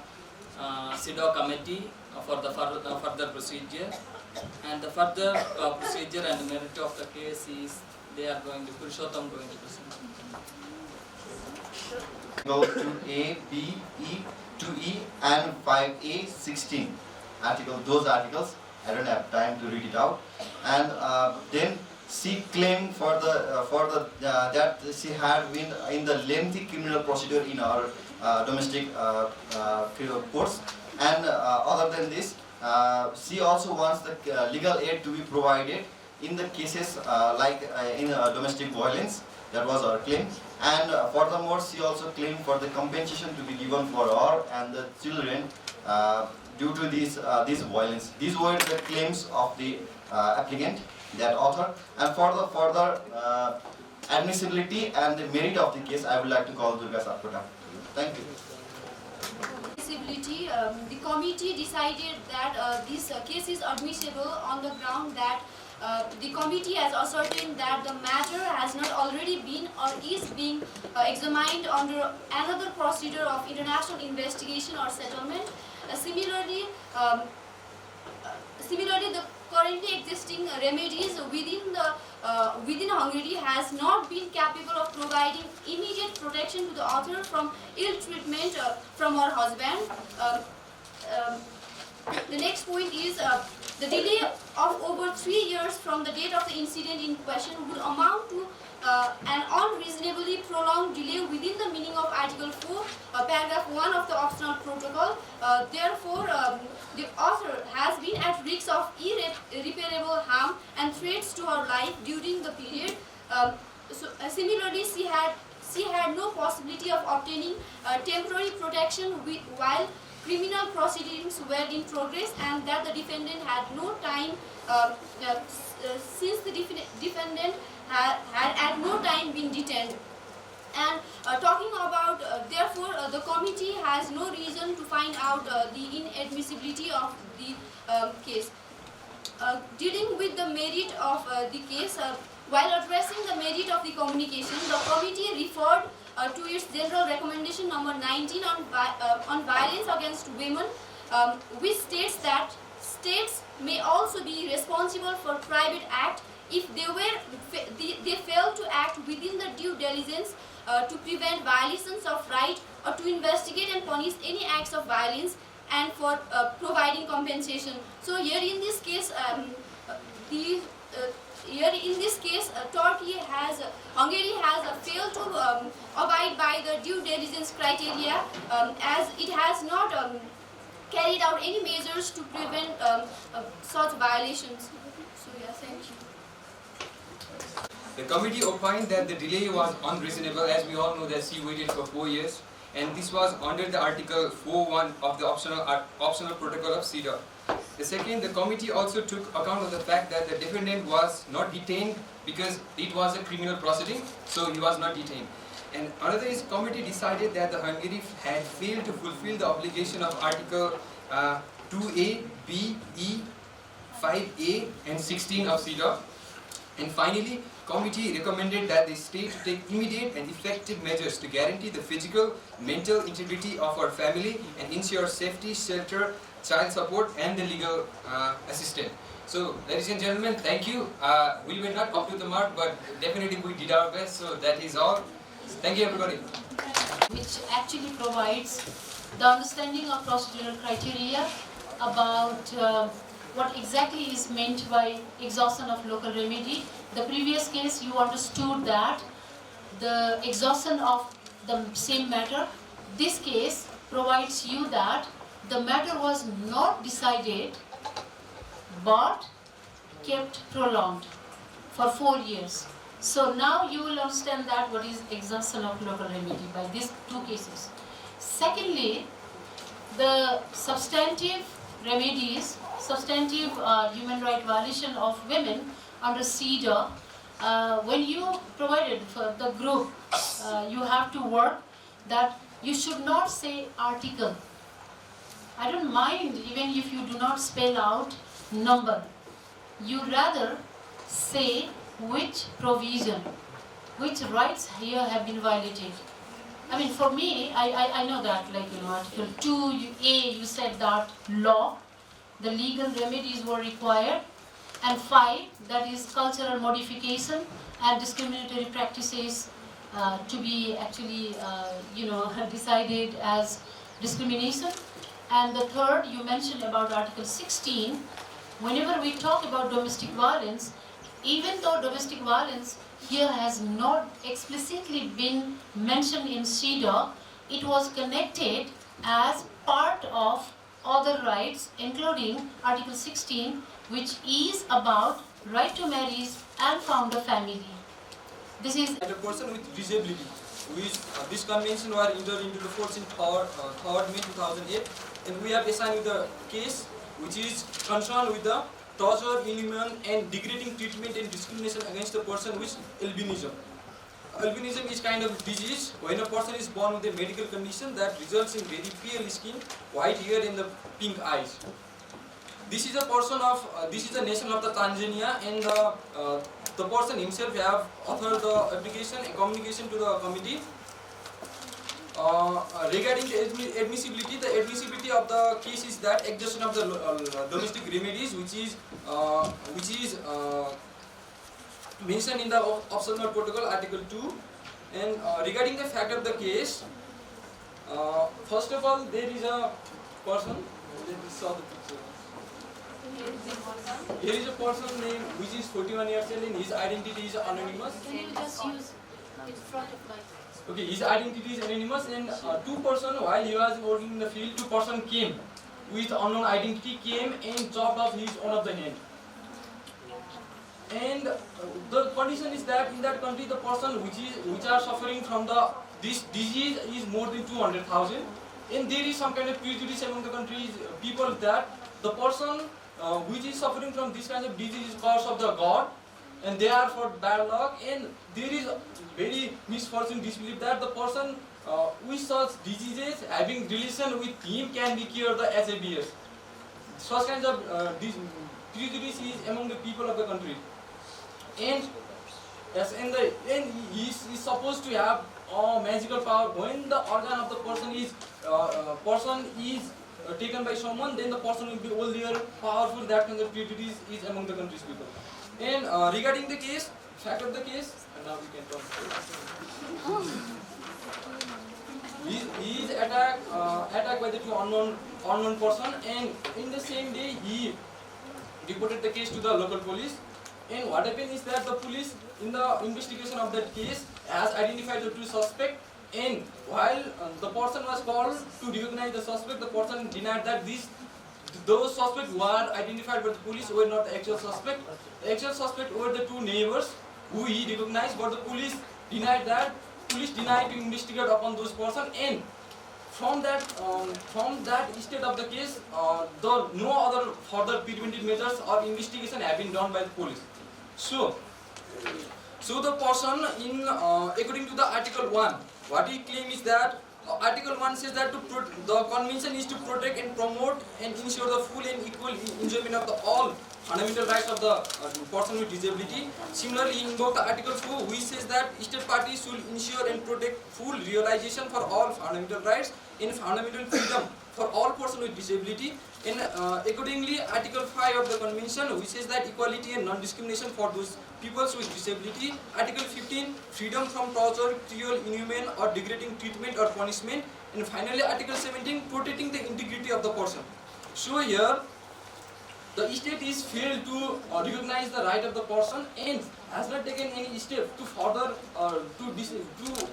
CEDAW committee for the further procedure, and the further procedure and the merit of the case is they are going to Purushottam going to present. Go to A, B, E, 2E and 5A, 16 those articles. I don't have time to read it out. And then she claimed for the that she had been in the lengthy criminal procedure in our domestic courts. And other than this, she also wants the legal aid to be provided in the cases in domestic violence. That was her claim. And furthermore, she also claimed for the compensation to be given for her and the children due to this violence. These were the claims of the applicant, that author. And for the further admissibility and the merit of the case, I would like to call Durga Satkota. Thank you. Admissibility, the committee decided that this case is admissible on the ground that the committee has ascertained that the matter has not already been or is being examined under another procedure of international investigation or settlement. Similarly, the currently existing remedies within Hungary has not been capable of providing immediate protection to the author from ill treatment from her husband. The next point is the delay of over 3 years from the date of the incident in question would amount to an unreasonably prolonged delay within the meaning of Article 4, paragraph 1 of the optional protocol. Therefore, the author has been at risk of irreparable harm and threats to her life during the period. Similarly, she had no possibility of obtaining temporary protection while criminal proceedings were in progress, and that the defendant had no time since the defendant had at no time been detained. And talking about, therefore, the committee has no reason to find out the inadmissibility of the case. Dealing with the merit of the case, while addressing the merit of the communication, the committee referred to its general recommendation number 19 on violence against women, which states that states may also be responsible for private act if they fail to act within the due diligence to prevent violations of right or to investigate and punish any acts of violence and for providing compensation. So here in this case, Hungary has failed to abide by the due diligence criteria as it has not carried out any measures to prevent such violations. So yeah, thank you. The committee opined that the delay was unreasonable, as we all know that she waited for 4 years, and this was under the Article 4.1 of the optional protocol of CEDAW. The second, the committee also took account of the fact that the defendant was not detained because it was a criminal proceeding, so he was not detained. And another is, committee decided that the Hungary had failed to fulfill the obligation of Article 2A, B, E, 5A and 16 of CEDAW. And finally, committee recommended that the state take immediate and effective measures to guarantee the physical, mental integrity of our family and ensure safety, shelter, child support and the legal assistance. So, ladies and gentlemen, thank you. We were not up to the mark, but definitely we did our best, so that is all. Thank you, everybody. Which actually provides the understanding of procedural criteria about what exactly is meant by exhaustion of local remedy. The previous case, you understood that the exhaustion of the same matter. This case provides you that the matter was not decided but kept prolonged for 4 years. So now you will understand that what is exhaustion of local remedy by these two cases. Secondly, the substantive remedies, substantive human right violation of women under CEDAW, when you provided for the group, you have to work that you should not say article. I don't mind even if you do not spell out number. You rather say which provision, which rights here have been violated. I mean, for me, I know that, like, Article 2A, you said that law, the legal remedies were required, and 5, that is cultural modification and discriminatory practices to be actually, decided as discrimination. And the third, you mentioned about Article 16. Whenever we talk about domestic violence, even though domestic violence here has not explicitly been mentioned in CEDAW, it was connected as part of other rights, including Article 16, which is about right to marry and found a family. This is And a person with disability, which this convention were entered into the force in 3rd May 2008, and we have assigned with the case which is concerned with the torture, inhuman and degrading treatment and discrimination against a person with albinism. Albinism is kind of disease when a person is born with a medical condition that results in very pale skin, white hair and the pink eyes. This is a person of, this is a nation of the Tanzania, and the person himself have authored the application and communication to the committee. Regarding the admissibility of the case is that exhaustion of the domestic remedies, which is mentioned in the optional protocol Article 2. And regarding the fact of the case, first of all, there is a person. Let me saw the picture. Here is a person name which is 41 years old and his identity is anonymous. Can you just use in front of my... Okay, his identity is anonymous, and 2 persons, while he was working in the field, 2 persons came with unknown identity, came and chopped off his one of the hand. And the condition is that in that country the person which are suffering from this disease is more than 200,000, and there is some kind of prejudice among the country's people that the person which is suffering from this kind of disease is cause of the God, and they are for bad luck, and there is very misfortune disbelief that the person with such diseases having relation with him can be cured the SABS. Such kinds of prejudice is among the people of the country. And yes, and he is supposed to have magical power. When the organ of the person is taken by someone, then the person will be older, powerful. That kind of prejudice is among the country's people. And regarding the case, fact of the case, and now we can talk. He is attacked by the 2 unknown person, and in the same day he reported the case to the local police. And what happened is that the police, in the investigation of that case, has identified the 2 suspects. And while the person was called to recognize the suspect, the person denied that those suspects who are identified by the police were not the actual suspect. The actual suspect were the 2 neighbors who he recognized, but the police denied to investigate upon those persons. And from that state of the case, no other further preventive measures or investigation have been done by the police. So the person, according to the Article 1, what he claims is that Article 1 says that the convention is to protect and promote and ensure the full and equal enjoyment of all fundamental rights of the person with disability. Similarly, he invoked the Article 4, which says that state parties should ensure and protect full realization for all fundamental rights and fundamental freedom for all persons with disability. And accordingly, Article 5 of the Convention, which says that equality and non-discrimination for those peoples with disability. Article 15, freedom from torture, cruel, inhumane or degrading treatment or punishment. And finally, Article 17, protecting the integrity of the person. So here, the state is failed to recognize the right of the person and has not taken any step to further to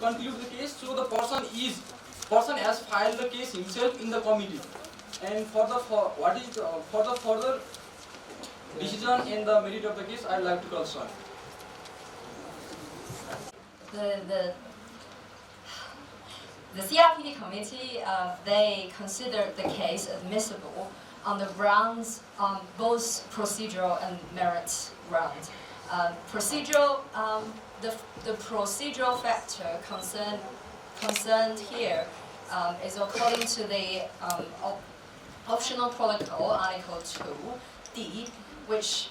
conclude the case. So the person has filed the case himself in the committee. And for the further decision in the merit of the case, I'd like to call Sean. The CRPD committee, they considered the case admissible on the grounds, both procedural and merit grounds. The procedural factor concerned here is according to the optional protocol, Article 2D, which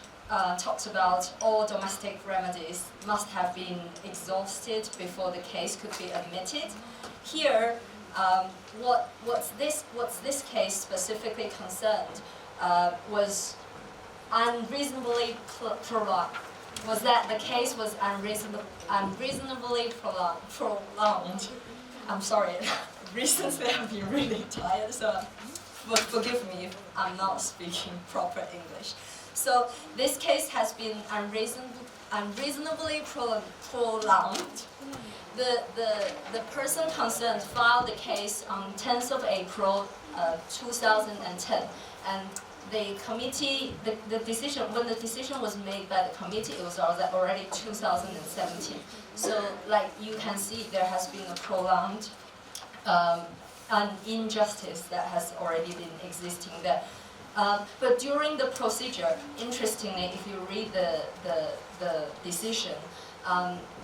talks about all domestic remedies must have been exhausted before the case could be admitted. Here, what's this case specifically concerned was unreasonably prolonged. Was that the case was unreasonably prolonged. I'm sorry, recently I've been really tired, so forgive me if I'm not speaking proper English. So this case has been unreasonably prolonged. The person concerned filed the case on 10th of April 2010, and the committee, the decision, when the decision was made by the committee, it was already 2017. So, like you can see, there has been a prolonged an injustice that has already been existing there. But during the procedure, interestingly, if you read the decision,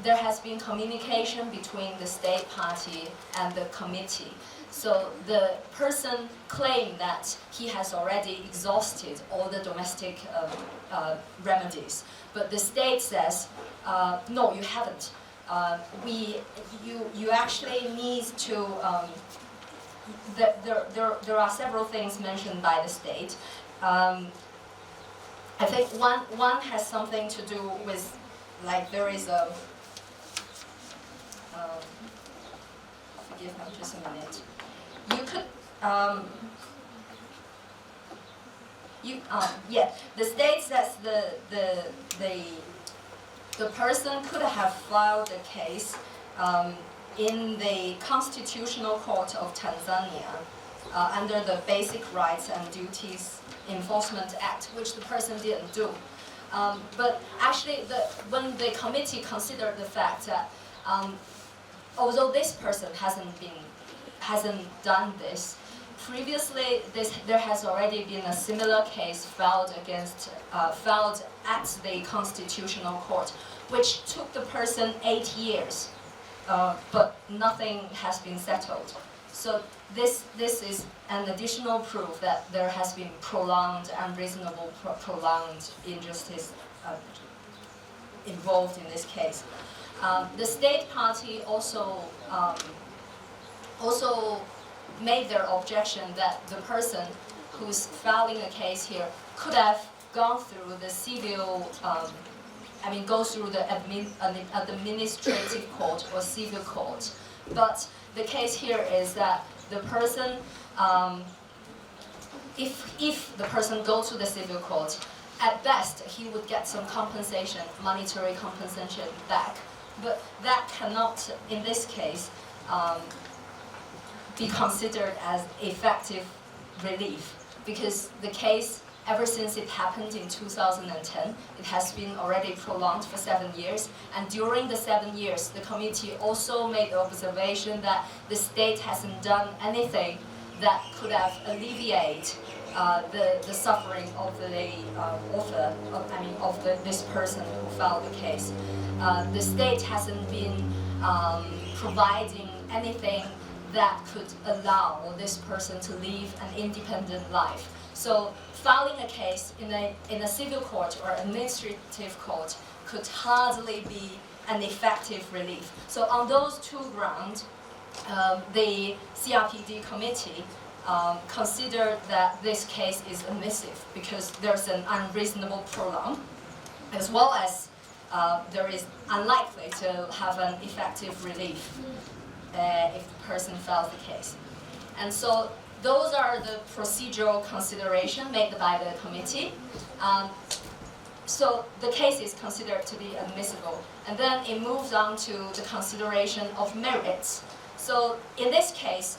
there has been communication between the state party and the committee. So the person claimed that he has already exhausted all the domestic remedies, but the state says, no, you haven't. You actually need to. There are several things mentioned by the state. I think one has something to do with, like, there is a. Forgive me, just a minute. You could. The state says the person could have filed a case in the Constitutional Court of Tanzania under the Basic Rights and Duties Enforcement Act, which the person didn't do. But actually, when the committee considered the fact that although this person hasn't done this, previously there has already been a similar case filed at the Constitutional Court, which took the person 8 years. But nothing has been settled. So this is an additional proof that there has been prolonged injustice involved in this case. The state party also made their objection that the person who's filing a case here could have gone through the civil. Go through the administrative court or civil court. But the case here is that the person, if the person goes to the civil court, at best he would get some compensation, monetary compensation back. But that cannot, in this case, be considered as effective relief, because the case, ever since it happened in 2010, it has been already prolonged for 7 years. And during the 7 years, the committee also made the observation that the state hasn't done anything that could have alleviated the suffering of the author, this person who filed the case. The state hasn't been providing anything that could allow this person to live an independent life. So filing a case in a civil court or administrative court could hardly be an effective relief. So on those two grounds, the CRPD committee considered that this case is admissive because there's an unreasonable prolong, as well as there is unlikely to have an effective relief if the person files the case. And so those are the procedural considerations made by the committee. So the case is considered to be admissible. And then it moves on to the consideration of merits. So in this case,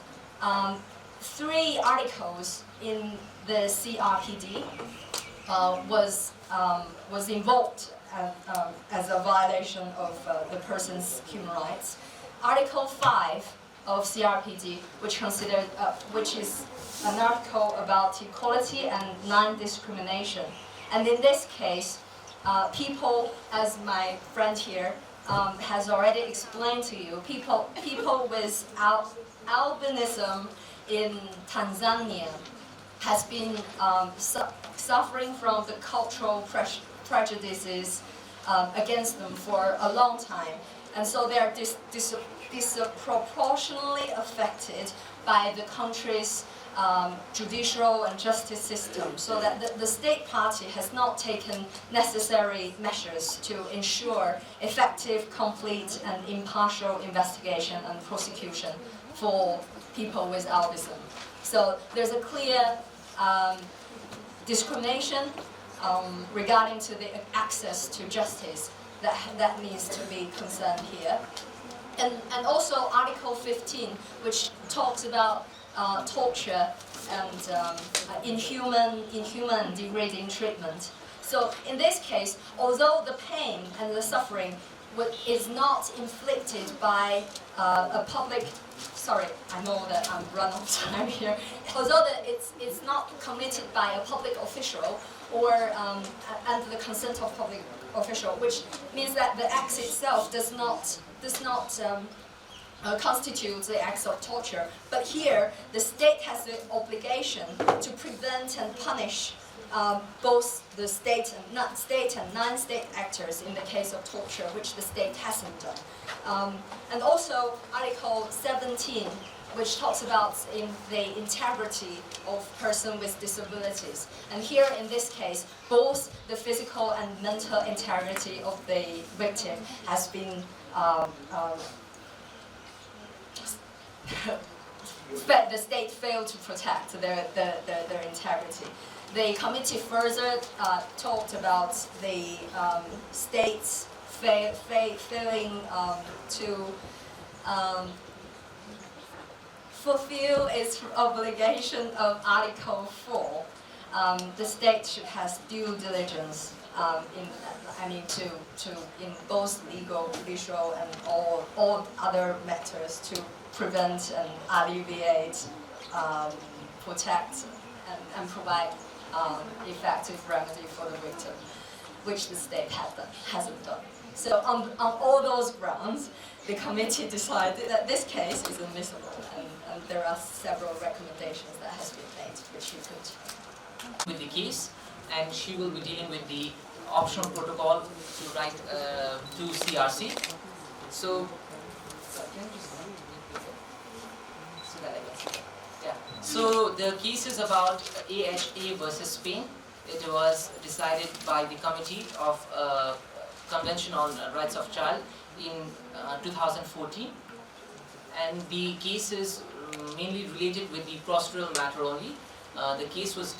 3 articles in the CRPD was invoked as a violation of the person's human rights. Article 5 of CRPD, which is an article about equality and non-discrimination. And in this case, people, as my friend here has already explained to you, people with albinism in Tanzania has been suffering from the cultural prejudices against them for a long time. And so they are disproportionately affected by the country's judicial and justice system, so that the state party has not taken necessary measures to ensure effective, complete, and impartial investigation and prosecution for people with albinism. So there's a clear discrimination regarding to the access to justice that needs to be concerned here. And also Article 15, which talks about torture and inhuman degrading treatment. So in this case, although the pain and the suffering is not inflicted by a public, sorry, I know that I'm run out of time here, although that it's not committed by a public official or under the consent of public official, which means that the act itself does not constitutes the acts of torture. But here, the state has the obligation to prevent and punish both the state and non-state actors in the case of torture, which the state hasn't done. And also Article 17, which talks about the integrity of person with disabilities. And here, in this case, both the physical and mental integrity of the victim has been the state failed to protect their integrity. The committee further talked about the states failing to fulfill its obligation of Article 4. The state should have due diligence in both legal, judicial, and all other matters to prevent and alleviate, protect, and provide effective remedy for the victim, which the state hasn't done. So on all those grounds, the committee decided that this case is admissible, and there are several recommendations that has been made, which you could. With the case, and she will be dealing with the optional protocol to write to CRC. So, yeah. So the case is about AHA versus Spain. It was decided by the Committee of Convention on Rights of Child in 2014, and the case is mainly related with the procedural matter only. The case was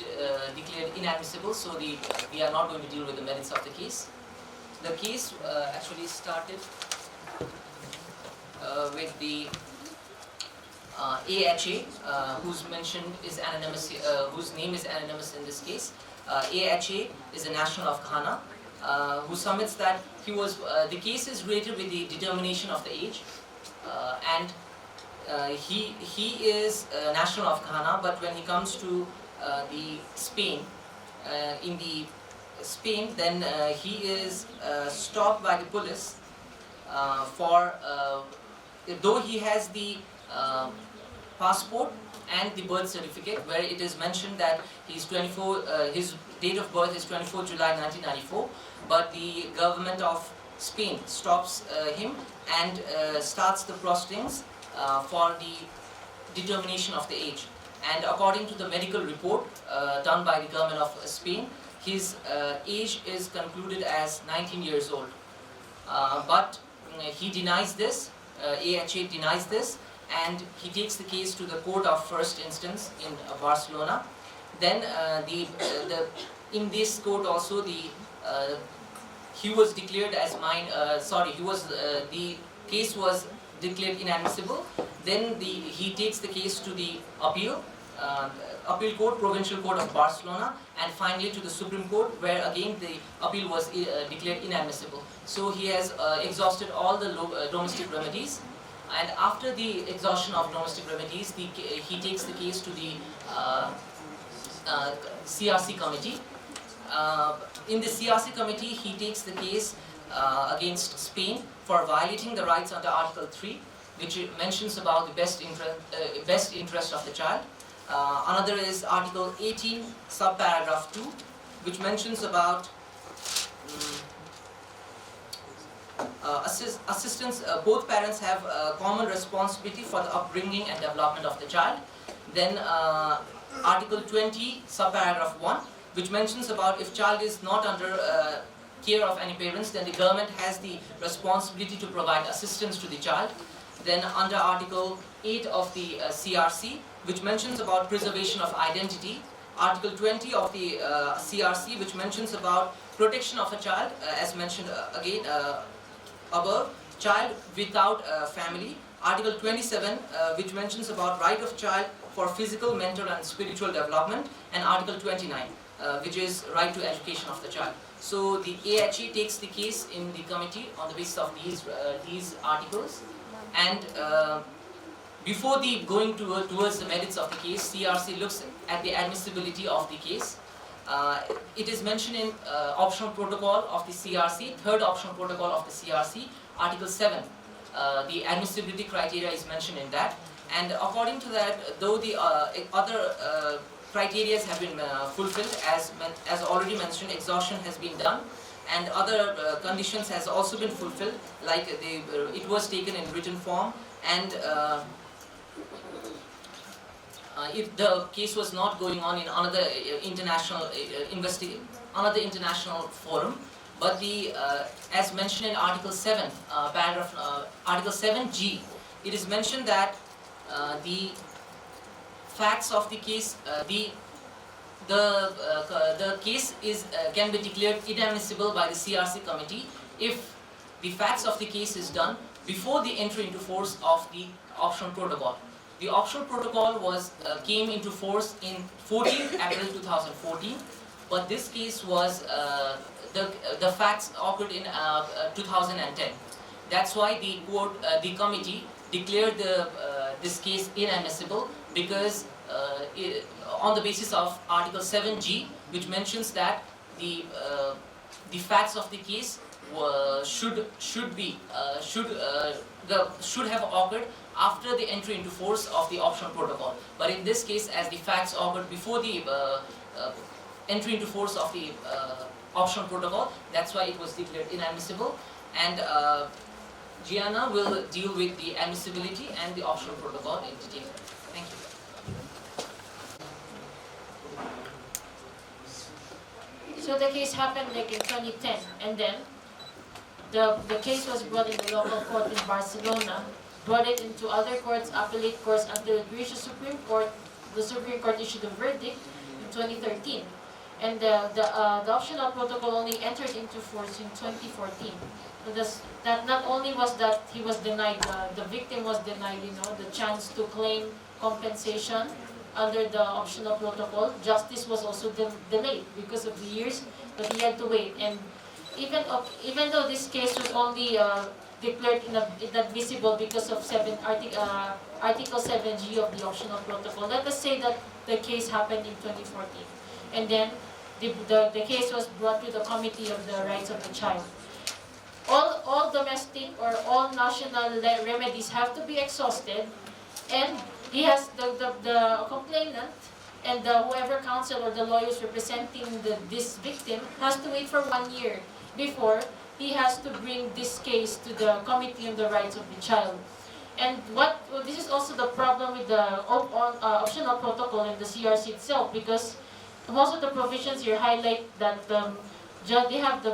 declared inadmissible, so we are not going to deal with the merits of the case. The case actually started with the AHA, whose name is anonymous in this case. AHA is a national of Ghana, who submits that the case is related with the determination of the age, and he is a national of Ghana, but when he comes to the Spain, then he is stopped by the police though he has the passport and the birth certificate, where it is mentioned that he's 24, his date of birth is 24 July 1994, but the government of Spain stops him and starts the proceedings for the determination of the age. And according to the medical report done by the government of Spain, his age is concluded as 19 years old. But he denies this, AHA denies this, and he takes the case to the court of first instance in Barcelona. Then in this court also he was declared as the case was declared inadmissible. Then he takes the case to the appeal, Appeal Court, Provincial Court of Barcelona, and finally to the Supreme Court, where again the appeal was declared inadmissible. So he has exhausted all the domestic remedies, and after the exhaustion of domestic remedies, he takes the case to the CRC committee. In the CRC committee, he takes the case against Spain for violating the rights under Article 3, which mentions about the best interest of the child. Another is Article 18, subparagraph 2, which mentions about assistance. Both parents have common responsibility for the upbringing and development of the child. Then Article 20, subparagraph 1, which mentions about if child is not under care of any parents, then the government has the responsibility to provide assistance to the child. Then under Article 8 of the CRC, which mentions about preservation of identity. Article 20 of the CRC, which mentions about protection of a child, as mentioned again above, child without family. Article 27, which mentions about right of child for physical, mental and spiritual development. And Article 29, which is right to education of the child. So the AHA takes the case in the committee on the basis of these articles. And before going towards the merits of the case, CRC looks at the admissibility of the case. It is mentioned in optional protocol of the CRC, third optional protocol of the CRC, Article 7. The admissibility criteria is mentioned in that. And according to that, though the other criteria have been fulfilled, as already mentioned, exhaustion has been done, and other conditions has also been fulfilled, like it was taken in written form, and if the case was not going on in another international international forum, but as mentioned in Article 7, Article 7G, it is mentioned that the facts of the case, the case can be declared inadmissible by the CRC committee if the facts of the case is done before the entry into force of the optional protocol. The optional protocol came into force in 14th April 2014, but this case was the facts occurred in 2010. That's why the committee declared this case inadmissible, because on the basis of Article 7G, which mentions that the facts of the case should have occurred after the entry into force of the optional protocol. But in this case, as the facts occurred before the entry into force of the optional protocol, that's why it was declared inadmissible. And Gianna will deal with the admissibility and the optional protocol in detail. Thank you. So the case happened like in 2010, and then the case was brought in the local court in Barcelona, brought it into other courts, appellate courts, until it reached the Supreme Court. The Supreme Court issued a verdict in 2013, and the optional protocol only entered into force in 2014. So that not only was that he was denied, the victim was denied, the chance to claim compensation under the optional protocol. Justice was also delayed because of the years that he had to wait. And even though this case was only declared inadmissible because of Article 7G of the optional protocol, let us say that the case happened in 2014, and then the case was brought to the Committee of the Rights of the Child. All domestic or all national remedies have to be exhausted, and he has the complainant and whoever counsel or the lawyers representing this victim has to wait for 1 year before he has to bring this case to the Committee on the Rights of the Child. And this is also the problem with the optional protocol and the CRC itself, because most of the provisions here highlight that the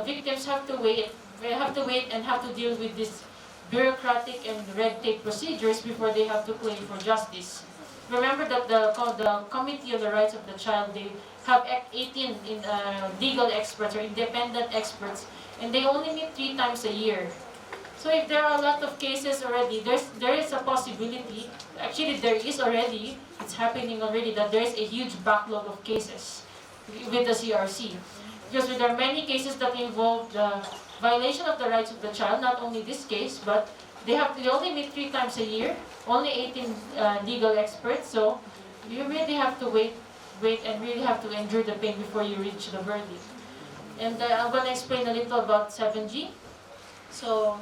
victims have to wait and have to deal with this bureaucratic and red tape procedures before they have to claim for justice. Remember that the Committee on the Rights of the Child, they have 18 legal experts or independent experts, and they only meet 3 times a year. So if there are a lot of cases already, there is a possibility, actually there is already, it's happening already, that there is a huge backlog of cases with the CRC. Because there are many cases that involve the violation of the rights of the child, not only this case, but they only meet 3 times a year, only 18 legal experts, so you really have to wait and really have to endure the pain before you reach the verdict. And I'm going to explain a little about 7G. So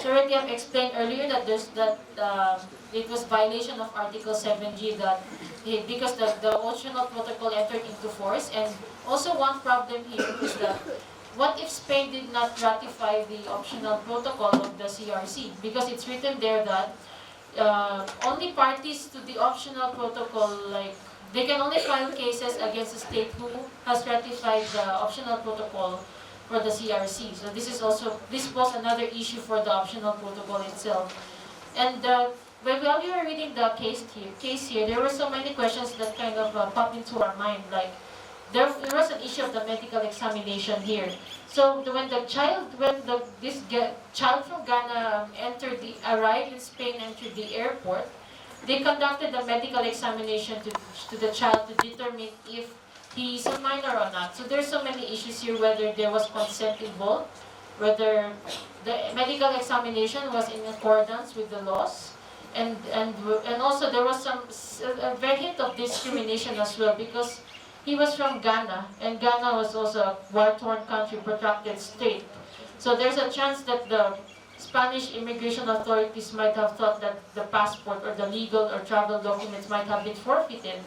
already I've explained earlier that it was violation of Article 7G because the Optional Protocol entered into force. And also one problem here is that what if Spain did not ratify the Optional Protocol of the CRC? Because it's written there that only parties to the Optional Protocol, like, they can only file cases against a state who has ratified the Optional Protocol for the CRC. So this was another issue for the Optional Protocol itself. And while we were reading the case here, there were so many questions that kind of popped into our mind. Like, there was an issue of the medical examination here. So when this child from Ghana arrived in Spain, entered the airport, they conducted a medical examination to the child to determine if he is a minor or not. So there's so many issues here, whether there was consent involved, whether the medical examination was in accordance with the laws, and also there was a very hint of discrimination as well, because he was from Ghana, and Ghana was also a war-torn country, protracted state. So there's a chance that the Spanish immigration authorities might have thought that the passport or the legal or travel documents might have been forfeited.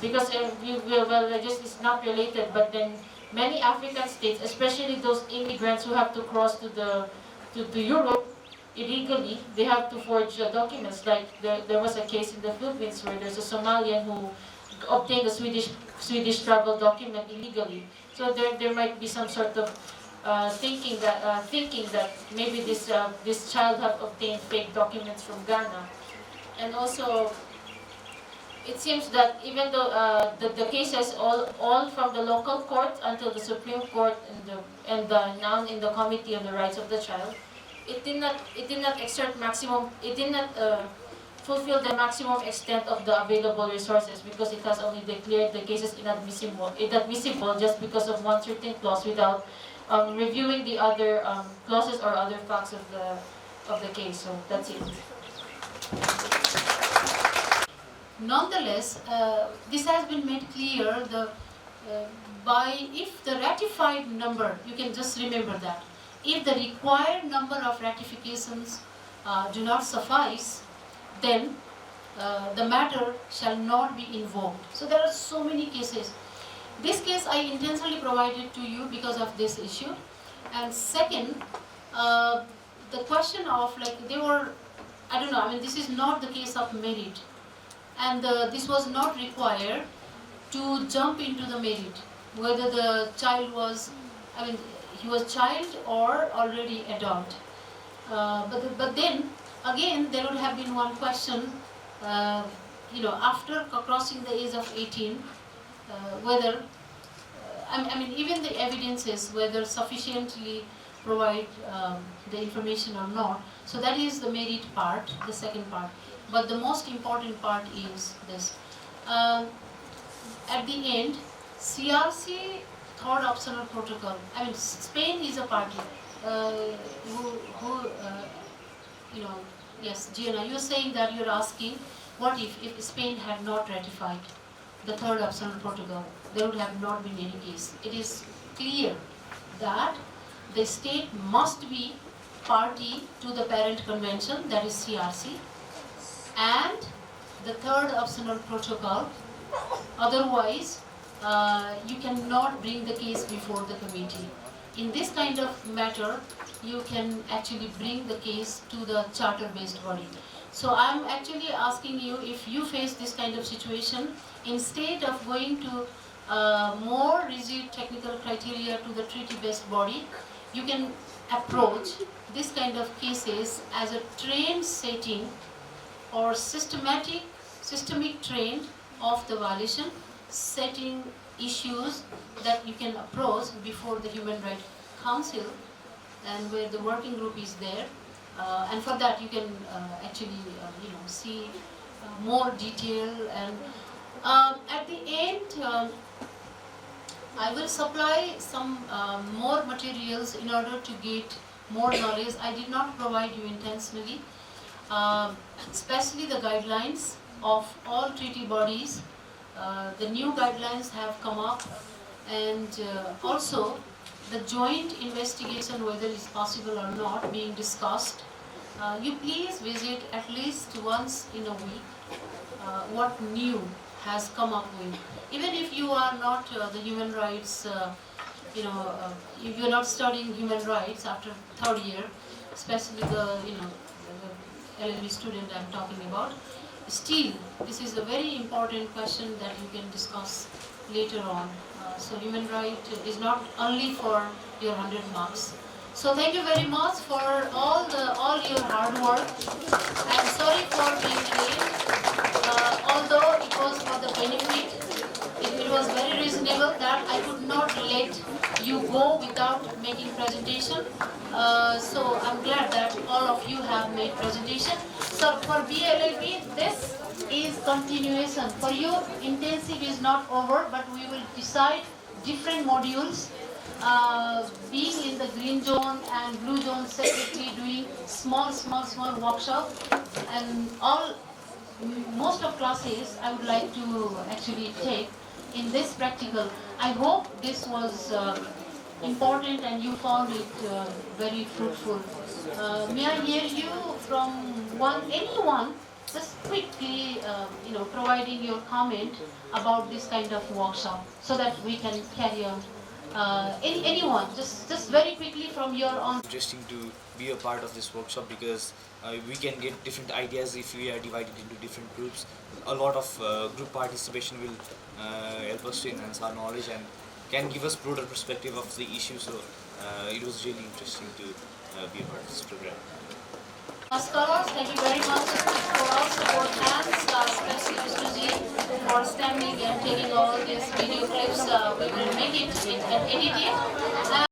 Because it's not related, but then many African states, especially those immigrants who have to cross to Europe illegally, they have to forge documents. Like there was a case in the Philippines where there's a Somalian who obtained a Swedish travel document illegally. So there might be some sort of thinking that maybe this child have obtained fake documents from Ghana. And also, it seems that even though the cases all from the local court until the Supreme Court and now in the Committee on the Rights of the Child, it did not fulfill the maximum extent of the available resources, because it has only declared the cases inadmissible just because of one certain clause without reviewing the other clauses or other facts of the case. So that's it. Nonetheless, this has been made clear if the ratified number, you can just remember that, if the required number of ratifications do not suffice, then the matter shall not be invoked. So there are so many cases. This case I intentionally provided to you because of this issue. And second, the question of this is not the case of merit. And this was not required to jump into the merit, whether the child was, he was child or already adult. But then, again, there would have been one question, after crossing the age of 18, whether, even the evidences, whether sufficiently provide the information or not. So that is the merit part, the second part. But the most important part is this. At the end, CRC third optional protocol. Spain is a party. Yes, Gianna, you're saying that you're asking, what if Spain had not ratified the third optional protocol? There would have not been any case. It is clear that the state must be party to the parent convention, that is CRC, and the third optional protocol. Otherwise, you cannot bring the case before the committee. In this kind of matter, you can actually bring the case to the charter-based body. So I'm actually asking you, if you face this kind of situation, instead of going to more rigid technical criteria to the treaty-based body, you can approach this kind of cases as a trained setting or systemic train of the violation, setting issues that you can approach before the Human Rights council, and where the working group is there. And for that you can actually see more detail. And at the end, I will supply some more materials in order to get more knowledge. I did not provide you intentionally, especially the guidelines of all treaty bodies. The new guidelines have come up, and also the joint investigation, whether it's possible or not, being discussed. You please visit at least once in a week what new has come up with. Even if you are not the human rights, if you're not studying human rights after third year, especially the LLB student I'm talking about, still this is a very important question that you can discuss later on. So human right is not only for your 100 marks. So thank you very much for all your hard work. I'm sorry for being late. Although it was for the benefit, it was very reasonable that I could not let you go without making presentation. So I'm glad that all of you have made presentation. So for BLLB, this is continuation. For you, intensive is not over, but we will decide different modules. Being in the green zone and blue zone separately, doing small workshop, and most of classes I would like to actually take in this practical. I hope this was important and you found it very fruitful. May I hear you from anyone, just quickly, providing your comment about this kind of workshop, so that we can carry on. Anyone, just very quickly from your own. Interesting to be a part of this workshop, because we can get different ideas if we are divided into different groups. A lot of group participation will help us to enhance our knowledge and can give us broader perspective of the issue. So it was really interesting to be a part of this program. Scholars, thank you very much for all support hands, especially Mr. Ji for standing and taking all these video clips. We will make it edited.